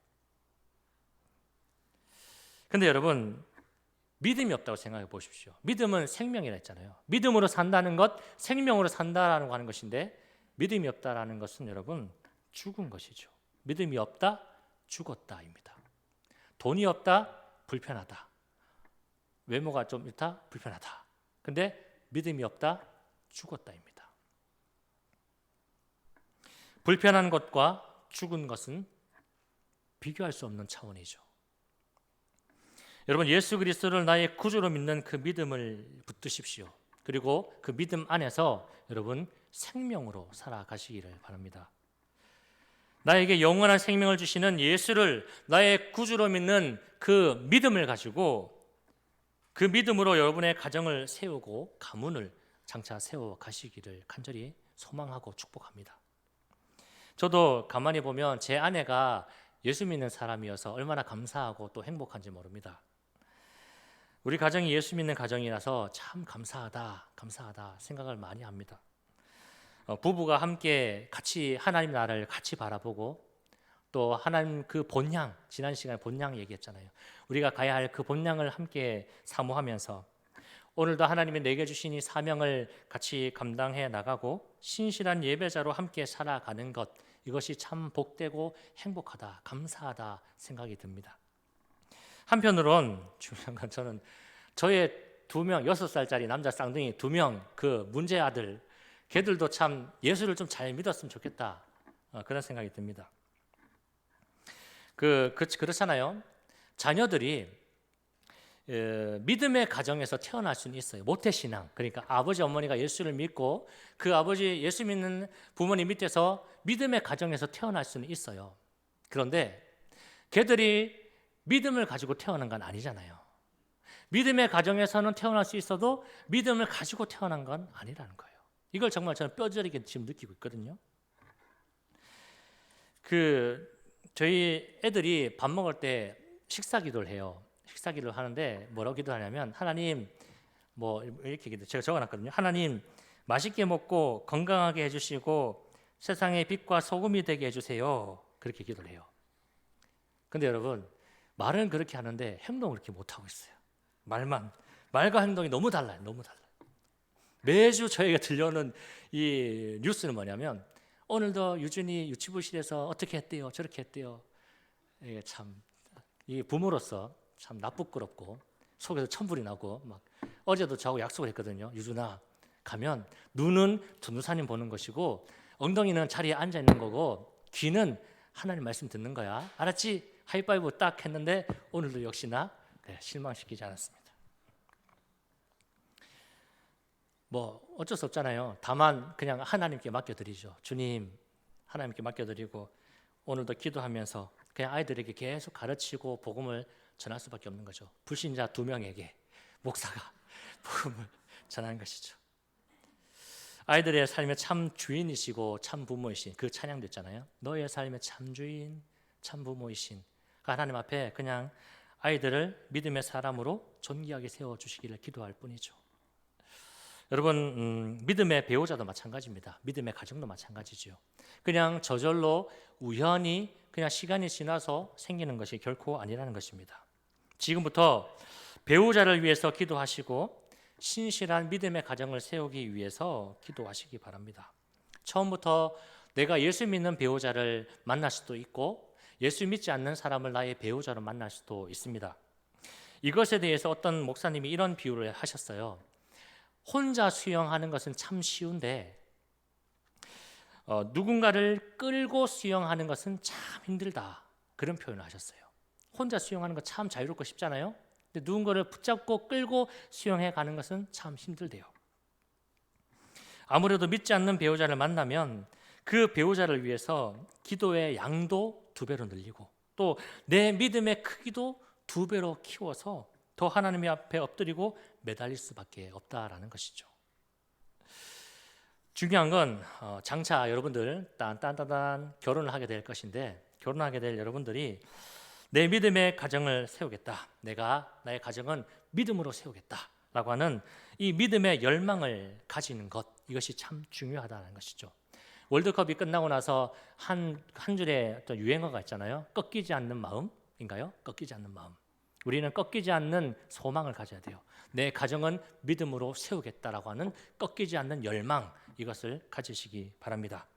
근데 여러분 믿음이 없다고 생각해 보십시오. 믿음은 생명이라 했잖아요. 믿음으로 산다는 것, 생명으로 산다라고 하는 것인데 믿음이 없다라는 것은 여러분 죽은 것이죠. 믿음이 없다, 죽었다입니다. 돈이 없다, 불편하다. 외모가 좀 있다, 불편하다. 근데 믿음이 없다, 죽었다입니다. 불편한 것과 죽은 것은 비교할 수 없는 차원이죠. 여러분 예수 그리스도를 나의 구주로 믿는 그 믿음을 붙드십시오. 그리고 그 믿음 안에서 여러분 생명으로 살아가시기를 바랍니다. 나에게 영원한 생명을 주시는 예수를 나의 구주로 믿는 그 믿음을 가지고 그 믿음으로 여러분의 가정을 세우고 가문을 장차 세워 가시기를 간절히 소망하고 축복합니다. 저도 가만히 보면 제 아내가 예수 믿는 사람이어서 얼마나 감사하고 또 행복한지 모릅니다. 우리 가정이 예수 믿는 가정이라서 참 감사하다 생각을 많이 합니다. 부부가 함께 같이 하나님 나라를 같이 바라보고 또 하나님 그 본향, 지난 시간에 본향 얘기했잖아요. 우리가 가야 할 그 본향을 함께 사모하면서 오늘도 하나님이 내게 주신 이 사명을 같이 감당해 나가고 신실한 예배자로 함께 살아가는 것, 이것이 참 복되고 행복하다, 감사하다 생각이 듭니다. 한편으론 중요한 건 저는 저의 2명, 6살짜리 남자 쌍둥이 2명 그 문제 아들, 걔들도 참 예수를 좀 잘 믿었으면 좋겠다, 그런 생각이 듭니다. 그렇잖아요. 자녀들이 믿음의 가정에서 태어날 수는 있어요. 모태신앙, 그러니까 아버지 어머니가 예수를 믿고 그 아버지 예수 믿는 부모님 밑에서 믿음의 가정에서 태어날 수는 있어요. 그런데 걔들이 믿음을 가지고 태어난 건 아니잖아요. 믿음의 가정에서는 태어날 수 있어도 믿음을 가지고 태어난 건 아니라는 거예요. 이걸 정말 저는 뼈저리게 지금 느끼고 있거든요. 저희 애들이 밥 먹을 때 식사기도를 해요. 식사기도를 하는데 뭐라고 기도하냐면 하나님, 뭐 이렇게 기도, 제가 적어놨거든요. 하나님, 맛있게 먹고 건강하게 해주시고 세상의 빛과 소금이 되게 해주세요. 그렇게 기도를 해요. 근데 여러분, 말은 그렇게 하는데 행동을 그렇게 못하고 있어요. 말과 행동이 너무 달라요. 매주 저희가 들려오는 이 뉴스는 뭐냐면 오늘도 유준이 유치부실에서 어떻게 했대요, 저렇게 했대요. 이게 참, 이 부모로서 참 나쁘끄럽고 속에서 천불이 나고, 막 어제도 저하고 약속을 했거든요. 유준아, 가면 눈은 전도사님 보는 것이고 엉덩이는 자리에 앉아 있는 거고 귀는 하나님 말씀 듣는 거야. 알았지? 하이파이브 딱 했는데 오늘도 역시나 실망시키지 않았습니다. 뭐 어쩔 수 없잖아요. 다만 그냥 하나님께 맡겨드리죠. 주님, 하나님께 맡겨드리고 오늘도 기도하면서 그냥 아이들에게 계속 가르치고 복음을 전할 수밖에 없는 거죠. 불신자 2명에게 목사가 복음을 전하는 것이죠. 아이들의 삶의 참 주인이시고 참 부모이신 그 찬양도 있잖아요. 너의 삶의 참 주인, 참 부모이신. 하나님 앞에 그냥 아이들을 믿음의 사람으로 존귀하게 세워주시기를 기도할 뿐이죠. 여러분, 믿음의 배우자도 마찬가지입니다. 믿음의 가정도 마찬가지죠. 그냥 저절로 우연히 그냥 시간이 지나서 생기는 것이 결코 아니라는 것입니다. 지금부터 배우자를 위해서 기도하시고 신실한 믿음의 가정을 세우기 위해서 기도하시기 바랍니다. 처음부터 내가 예수 믿는 배우자를 만날 수도 있고 예수 믿지 않는 사람을 나의 배우자로 만날 수도 있습니다. 이것에 대해서 어떤 목사님이 이런 비유를 하셨어요. 혼자 수영하는 것은 참 쉬운데 누군가를 끌고 수영하는 것은 참 힘들다, 그런 표현을 하셨어요. 혼자 수영하는 거 참 자유롭고 쉽잖아요. 근데 누군가를 붙잡고 끌고 수영해 가는 것은 참 힘들대요. 아무래도 믿지 않는 배우자를 만나면 그 배우자를 위해서 기도의 양도 2배로 늘리고 또 내 믿음의 크기도 2배로 키워서 더 하나님 앞에 엎드리고 매달릴 수밖에 없다라는 것이죠. 중요한 건 장차 여러분들 딴딴딴 결혼을 하게 될 것인데, 결혼하게 될 여러분들이 내 믿음의 가정을 세우겠다, 내가 나의 가정은 믿음으로 세우겠다라고 하는 이 믿음의 열망을 가지는 것, 이것이 참 중요하다는 것이죠. 월드컵이 끝나고 나서 한 줄의 어떤 유행어가 있잖아요. 꺾이지 않는 마음인가요? 꺾이지 않는 마음. 우리는 꺾이지 않는 소망을 가져야 돼요. 내 가정은 믿음으로 세우겠다라고 하는 꺾이지 않는 열망, 이것을 가지시기 바랍니다.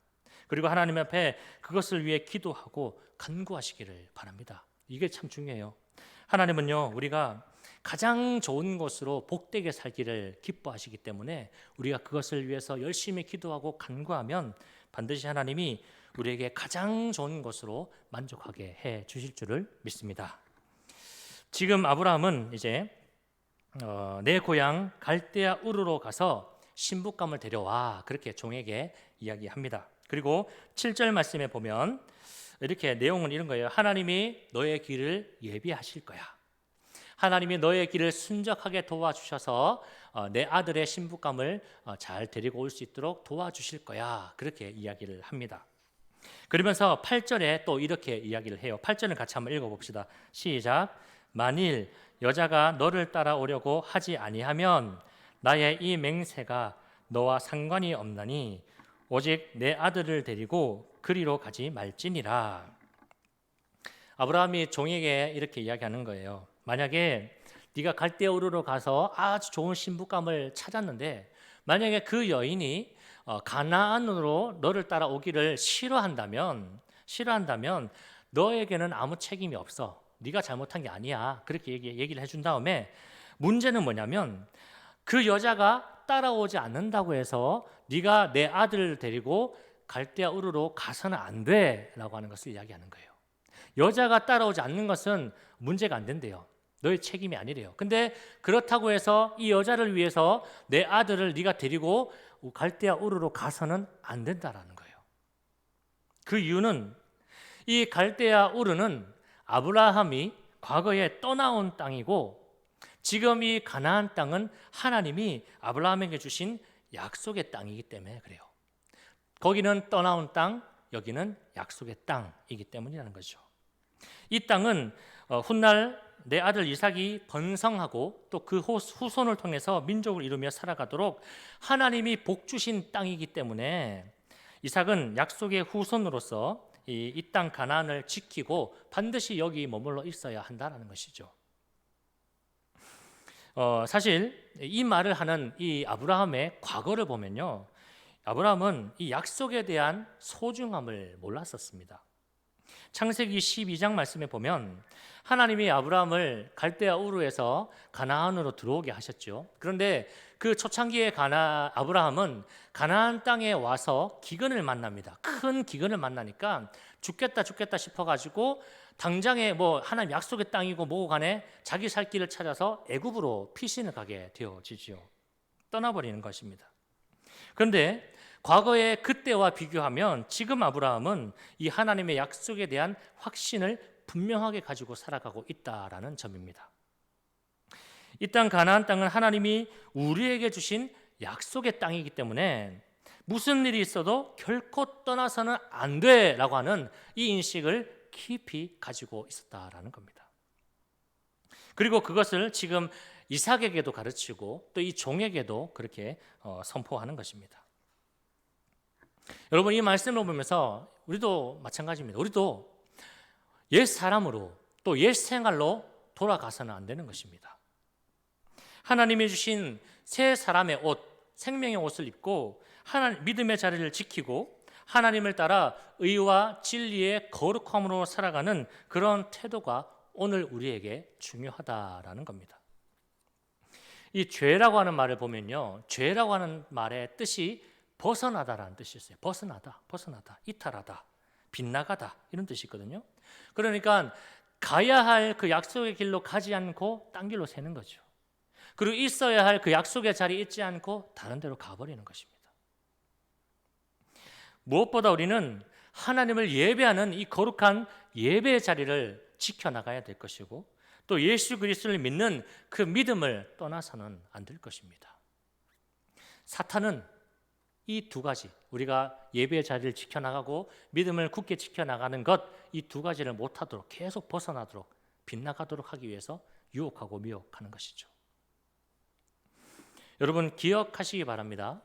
그리고 하나님 앞에 그것을 위해 기도하고 간구하시기를 바랍니다. 이게 참 중요해요. 하나님은요, 우리가 가장 좋은 것으로 복되게 살기를 기뻐하시기 때문에 우리가 그것을 위해서 열심히 기도하고 간구하면 반드시 하나님이 우리에게 가장 좋은 것으로 만족하게 해 주실 줄을 믿습니다. 지금 아브라함은 이제 내 고향 갈대아 우르로 가서 신부감을 데려와, 그렇게 종에게 이야기합니다. 그리고 7절 말씀에 보면 이렇게 내용은 이런 거예요. 하나님이 너의 길을 예비하실 거야. 하나님이 너의 길을 순적하게 도와주셔서 내 아들의 신부감을 잘 데리고 올 수 있도록 도와주실 거야. 그렇게 이야기를 합니다. 그러면서 8절에 또 이렇게 이야기를 해요. 8절을 같이 한번 읽어봅시다. 시작. 만일 여자가 너를 따라오려고 하지 아니하면 나의 이 맹세가 너와 상관이 없나니 오직 내 아들을 데리고 그리로 가지 말지니라. 아브라함이 종에게 이렇게 이야기하는 거예요. 만약에 네가 갈대아 우르로 가서 아주 좋은 신부감을 찾았는데 만약에 그 여인이 가나안으로 너를 따라오기를 싫어한다면 너에게는 아무 책임이 없어. 네가 잘못한 게 아니야. 그렇게 얘기를 해준 다음에 문제는 뭐냐면 그 여자가 따라오지 않는다고 해서 네가 내 아들을 데리고 갈대아 우르로 가서는 안 돼라고 하는 것을 이야기하는 거예요. 여자가 따라오지 않는 것은 문제가 안 된대요. 너의 책임이 아니래요. 근데 그렇다고 해서 이 여자를 위해서 내 아들을 네가 데리고 갈대아 우르로 가서는 안 된다라는 거예요. 그 이유는 이 갈대아 우르는 아브라함이 과거에 떠나온 땅이고 지금 이 가나안 땅은 하나님이 아브라함에게 주신 약속의 땅이기 때문에 그래요. 거기는 떠나온 땅, 여기는 약속의 땅이기 때문이라는 거죠. 이 땅은 훗날 내 아들 이삭이 번성하고 또 그 후손을 통해서 민족을 이루며 살아가도록 하나님이 복 주신 땅이기 때문에 이삭은 약속의 후손으로서 이 땅 가나안을 지키고 반드시 여기 머물러 있어야 한다는 것이죠. 사실 이 말을 하는 이 아브라함의 과거를 보면요, 아브라함은 이 약속에 대한 소중함을 몰랐었습니다. 창세기 12장 말씀에 보면 하나님이 아브라함을 갈대아 우르에서 가나안으로 들어오게 하셨죠. 그런데 그 초창기에 아브라함은 가나안 땅에 와서 기근을 만납니다. 큰 기근을 만나니까 죽겠다 싶어가지고 당장에 하나님 약속의 땅이고 뭐고 간에 자기 살 길을 찾아서 애굽으로 피신을 가게 되어지죠. 떠나버리는 것입니다. 그런데 과거의 그때와 비교하면 지금 아브라함은 이 하나님의 약속에 대한 확신을 분명하게 가지고 살아가고 있다라는 점입니다. 이 땅 가나안 땅은 하나님이 우리에게 주신 약속의 땅이기 때문에 무슨 일이 있어도 결코 떠나서는 안 돼라고 하는 이 인식을 깊이 가지고 있었다라는 겁니다. 그리고 그것을 지금 이삭에게도 가르치고 또 이 종에게도 그렇게 선포하는 것입니다. 여러분, 이 말씀을 보면서 우리도 마찬가지입니다. 우리도 옛 사람으로 또 옛 생활로 돌아가서는 안 되는 것입니다. 하나님이 주신 새 사람의 옷, 생명의 옷을 입고 믿음의 자리를 지키고 하나님을 따라 의와 진리의 거룩함으로 살아가는 그런 태도가 오늘 우리에게 중요하다라는 겁니다. 이 죄라고 하는 말을 보면요, 죄라고 하는 말의 뜻이 벗어나다라는 뜻이 있어요. 벗어나다, 이탈하다, 빗나가다 이런 뜻이 있거든요. 그러니까 가야 할 그 약속의 길로 가지 않고 딴 길로 새는 거죠. 그리고 있어야 할 그 약속의 자리에 있지 않고 다른 데로 가버리는 것입니다. 무엇보다 우리는 하나님을 예배하는 이 거룩한 예배의 자리를 지켜나가야 될 것이고 또 예수 그리스도를 믿는 그 믿음을 떠나서는 안 될 것입니다. 사탄은 이 두 가지, 우리가 예배의 자리를 지켜나가고 믿음을 굳게 지켜나가는 것, 이 두 가지를 못하도록 계속 벗어나도록 빗나가도록 하기 위해서 유혹하고 미혹하는 것이죠. 여러분, 기억하시기 바랍니다.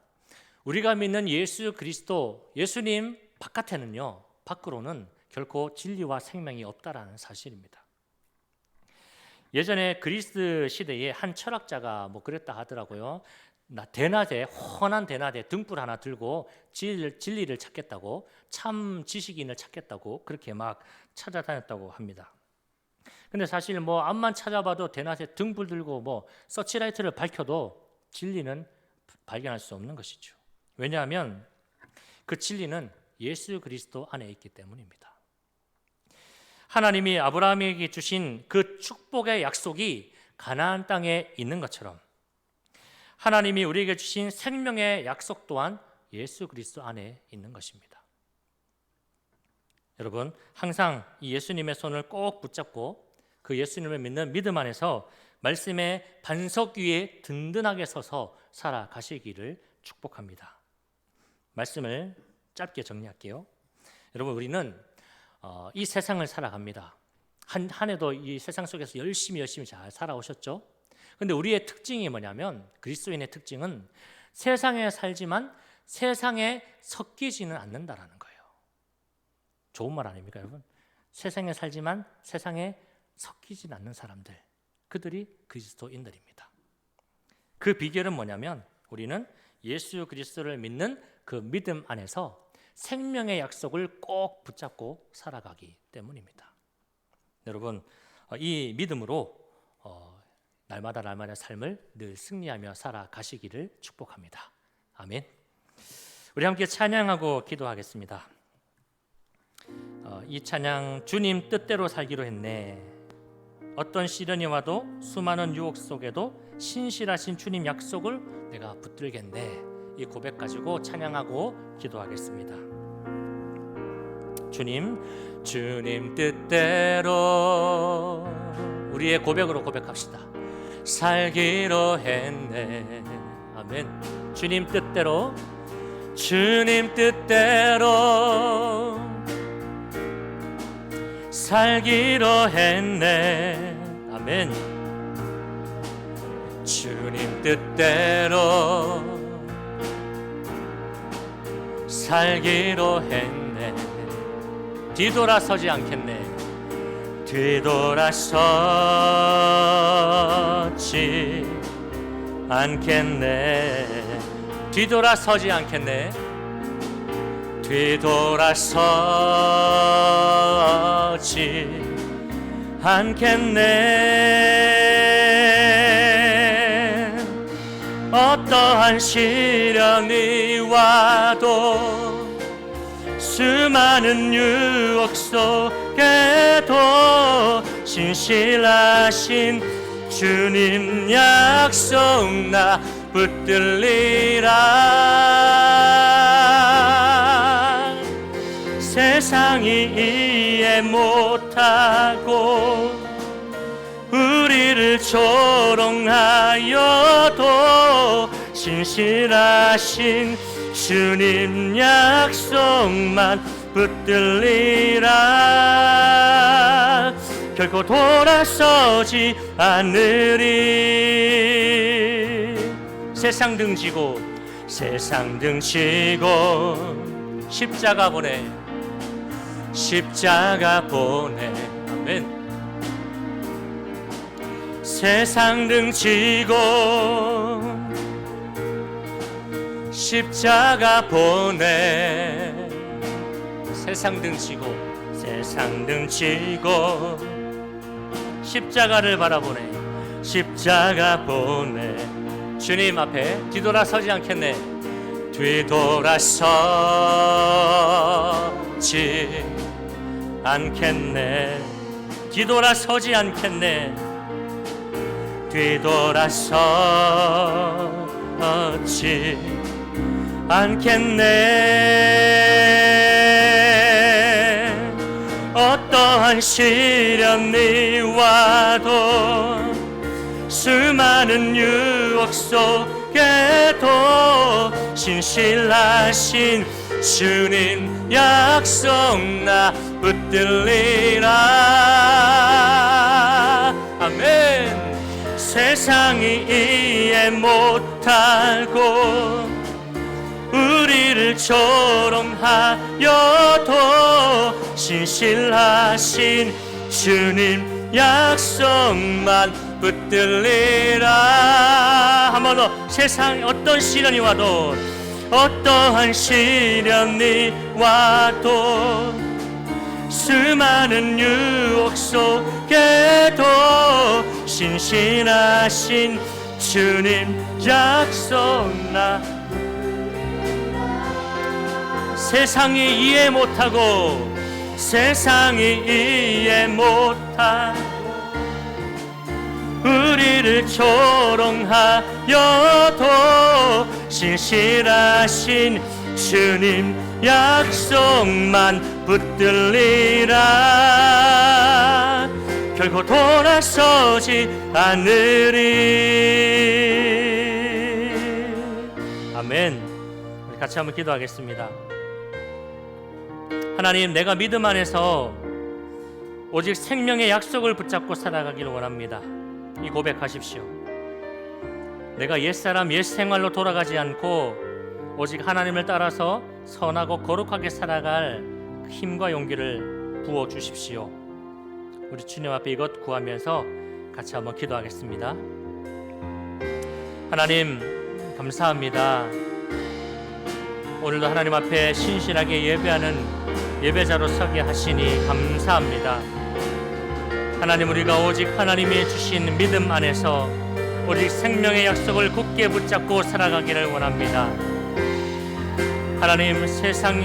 우리가 믿는 예수 그리스도, 예수님 밖으로는 결코 진리와 생명이 없다라는 사실입니다. 예전에 그리스 시대에 한 철학자가 그랬다 하더라고요. 헌한 대낮에 등불 하나 들고 진리를 찾겠다고, 참 지식인을 찾겠다고 그렇게 막 찾아다녔다고 합니다. 근데 사실 앞만 찾아봐도 대낮에 등불 들고 서치라이트를 밝혀도 진리는 발견할 수 없는 것이죠. 왜냐하면 그 진리는 예수 그리스도 안에 있기 때문입니다. 하나님이 아브라함에게 주신 그 축복의 약속이 가나안 땅에 있는 것처럼 하나님이 우리에게 주신 생명의 약속 또한 예수 그리스도 안에 있는 것입니다. 여러분, 항상 이 예수님의 손을 꼭 붙잡고 그 예수님을 믿는 믿음 안에서 말씀의 반석 위에 든든하게 서서 살아가시기를 축복합니다. 말씀을 짧게 정리할게요. 여러분, 우리는 이 세상을 살아갑니다. 한 해도 이 세상 속에서 열심히 잘 살아오셨죠. 근데 우리의 특징이 뭐냐면, 그리스도인의 특징은 세상에 살지만 세상에 섞이지는 않는다라는 거예요. 좋은 말 아닙니까, 여러분? 세상에 살지만 세상에 섞이지 않는 사람들, 그들이 그리스도인들입니다. 그 비결은 뭐냐면, 우리는 예수 그리스도를 믿는 그 믿음 안에서 생명의 약속을 꼭 붙잡고 살아가기 때문입니다. 여러분, 이 믿음으로 날마다 삶을 늘 승리하며 살아가시기를 축복합니다. 아멘. 우리 함께 찬양하고 기도하겠습니다. 이 찬양, 주님 뜻대로 살기로 했네. 어떤 시련이 와도 수많은 유혹 속에도 신실하신 주님 약속을 내가 붙들겠네. 이 고백 가지고 찬양하고 기도하겠습니다. 주님 뜻대로 우리의 고백으로 고백합시다. 살기로 했네. 아멘. 주님 뜻대로 살기로 했네. 아멘. 주님 뜻대로 살기로 했네. 뒤돌아서지 않겠네. 뒤돌아서지 않겠네. 뒤돌아서지 않겠네. 뒤돌아서지 않겠네. 어떠한 시련이 와도 수많은 유혹 속에도 신실하신 주님 약속 나 붙들리라. 세상이 이해 못하고 우리를 조롱하여도 신실하신 주님 약속만 붙들리라. 결코 돌아서지 않으리. 세상 등지고 십자가 보내. 아멘. 세상 등지고 십자가 보내. 세상 등지고 십자가를 바라보네. 십자가 보내. 주님 앞에 뒤돌아서지 않겠네. 뒤돌아서지 않겠네. 뒤돌아서지 않겠네. 뒤돌아서지 않겠네. 어떠한 시련이 와도 수많은 유혹 속에도 신실하신 주님 약속 나 붙들리라. 아멘. 세상이 이해 못하고 우리를 조롱하여도 신실하신 주님 약속만 붙들리라. 한 번 더. 세상에 어떤 시련이 와도, 어떠한 시련이 와도 수많은 유혹 속에도 신실하신 주님 약속 나. 세상이 이해 못하고 우리를 조롱하여도 신실하신 주님 약속만 붙들리라. 결코 돌아서지 않으리. 아멘. 우리 같이 한번 기도하겠습니다. 하나님, 내가 믿음 안에서 오직 생명의 약속을 붙잡고 살아가기를 원합니다. 이 고백하십시오. 내가 옛사람 옛생활로 돌아가지 않고 오직 하나님을 따라서 선하고 거룩하게 살아갈 힘과 용기를 부어주십시오. 우리 주님 앞에 이것 구하면서 같이 한번 기도하겠습니다. 하나님, 감사합니다. 오늘도 하나님 앞에 신실하게 예배하는 예배자로 서게 하시니 감사합니다. 하나님, 우리가 오직 하나님이 주신 믿음 안에서 오직 생명의 약속을 굳게 붙잡고 살아가기를 원합니다. 하나님, 세상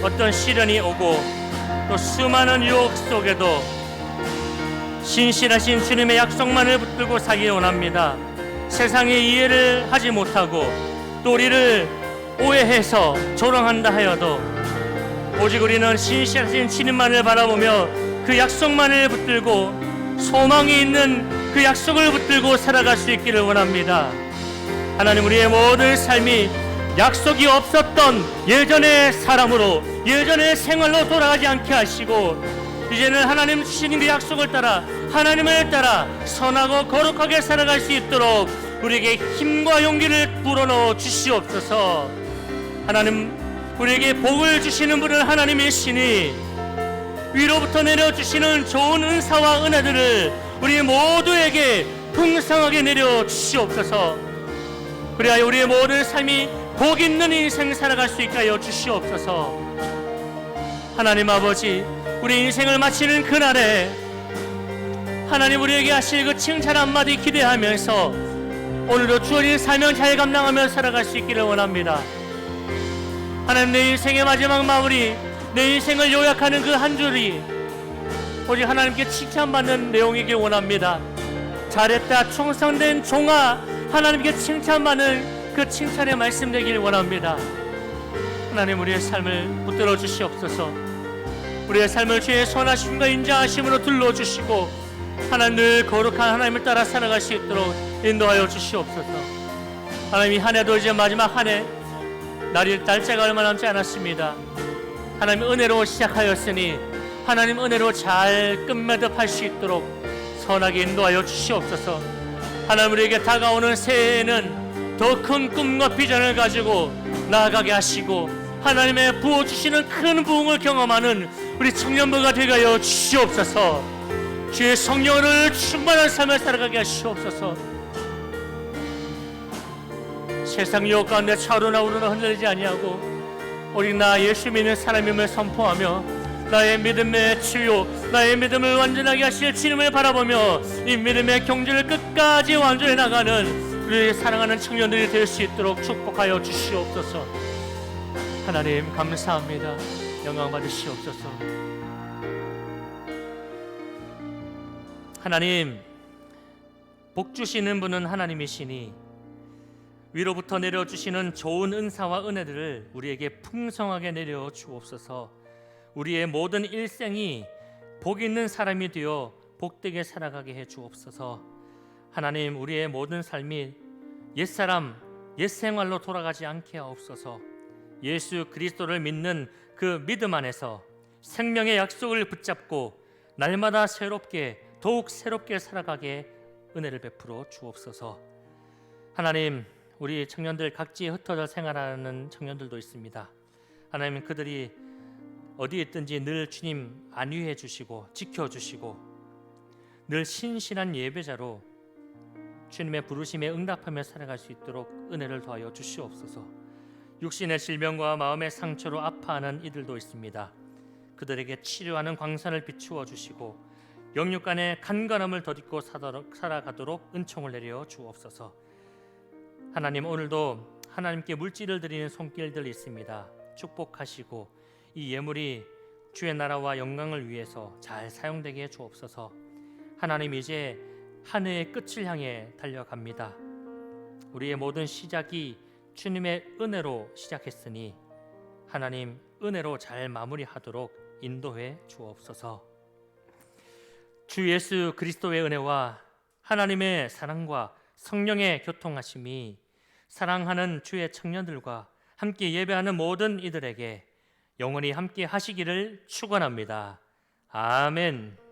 어떤 시련이 오고 또 수많은 유혹 속에도 신실하신 주님의 약속만을 붙들고 살기 원합니다. 세상의 이해를 하지 못하고 또 우리를 오해해서 조롱한다 하여도 오직 우리는 신실하신 주님만을 바라보며 그 약속만을 붙들고 소망이 있는 그 약속을 붙들고 살아갈 수 있기를 원합니다. 하나님, 우리의 모든 삶이 약속이 없었던 예전의 사람으로 예전의 생활로 돌아가지 않게 하시고 이제는 하나님 주시는 그 약속을 따라 하나님을 따라 선하고 거룩하게 살아갈 수 있도록 우리에게 힘과 용기를 불어넣어 주시옵소서. 하나님, 우리에게 복을 주시는 분은 하나님이시니 위로부터 내려주시는 좋은 은사와 은혜들을 우리 모두에게 풍성하게 내려주시옵소서. 그래야 우리의 모든 삶이 복 있는 인생 살아갈 수 있게 하여 주시옵소서. 하나님 아버지, 우리 인생을 마치는 그날에 하나님 우리에게 하실 그 칭찬 한마디 기대하면서 오늘도 주어진 사명 잘 감당하며 살아갈 수 있기를 원합니다. 하나님, 내 인생의 마지막 마무리, 내 인생을 요약하는 그 한 줄이 오직 하나님께 칭찬받는 내용이길 원합니다. 잘했다 충성된 종아, 하나님께 칭찬받는 그 칭찬의 말씀 되길 원합니다. 하나님, 우리의 삶을 붙들어 주시옵소서. 우리의 삶을 주의 선하심과 인자하심으로 둘러주시고 하나님, 늘 거룩한 하나님을 따라 살아갈 수 있도록 인도하여 주시옵소서. 하나님, 이 한 해도 이제 마지막 한 해, 날짜가 얼마 남지 않았습니다. 하나님, 은혜로 시작하였으니 하나님 은혜로 잘 끝맺음할 수 있도록 선하게 인도하여 주시옵소서. 하나님, 우리에게 다가오는 새해에는 더 큰 꿈과 비전을 가지고 나아가게 하시고 하나님의 부어주시는 큰 부흥을 경험하는 우리 청년부가 되게 하여 주시옵소서. 주의 성령을 충만한 삶을 살아가게 하시옵소서. 세상 유혹 가운데 차오르나 오르나 흔들리지 아니하고 오직 나 예수 믿는 사람임을 선포하며 나의 믿음의 주요, 나의 믿음을 완전하게 하실 주님을 바라보며 이 믿음의 경주를 끝까지 완전히 나가는 우리 사랑하는 청년들이 될 수 있도록 축복하여 주시옵소서. 하나님, 감사합니다. 영광 받으시옵소서. 하나님, 복 주시는 분은 하나님이시니 위로부터 내려주시는 좋은 은사와 은혜들을 우리에게 풍성하게 내려 주옵소서. 우리의 모든 일생이 복 있는 사람이 되어 복되게 살아가게 해 주옵소서. 하나님, 우리의 모든 삶이 옛사람, 옛생활로 돌아가지 않게 하옵소서. 예수 그리스도를 믿는 그 믿음 안에서 생명의 약속을 붙잡고 날마다 새롭게, 더욱 새롭게 살아가게 은혜를 베풀어 주옵소서. 하나님, 우리 청년들 각지에 흩어져 생활하는 청년들도 있습니다. 하나님, 그들이 어디에 있든지 늘 주님 안위해 주시고 지켜주시고 늘 신실한 예배자로 주님의 부르심에 응답하며 살아갈 수 있도록 은혜를 더하여 주시옵소서. 육신의 질병과 마음의 상처로 아파하는 이들도 있습니다. 그들에게 치료하는 광선을 비추어 주시고 영육 간의 간간함을 덧입고 살아가도록 은총을 내려 주옵소서. 하나님, 오늘도 하나님께 물질을 드리는 손길들이 있습니다. 축복하시고 이 예물이 주의 나라와 영광을 위해서 잘 사용되게 해 주옵소서. 하나님, 이제 한 해의 끝을 향해 달려갑니다. 우리의 모든 시작이 주님의 은혜로 시작했으니 하나님, 은혜로 잘 마무리하도록 인도해 주옵소서. 주 예수 그리스도의 은혜와 하나님의 사랑과 성령의 교통하심이 사랑하는 주의 청년들과 함께 예배하는 모든 이들에게 영원히 함께 하시기를 축원합니다. 아멘.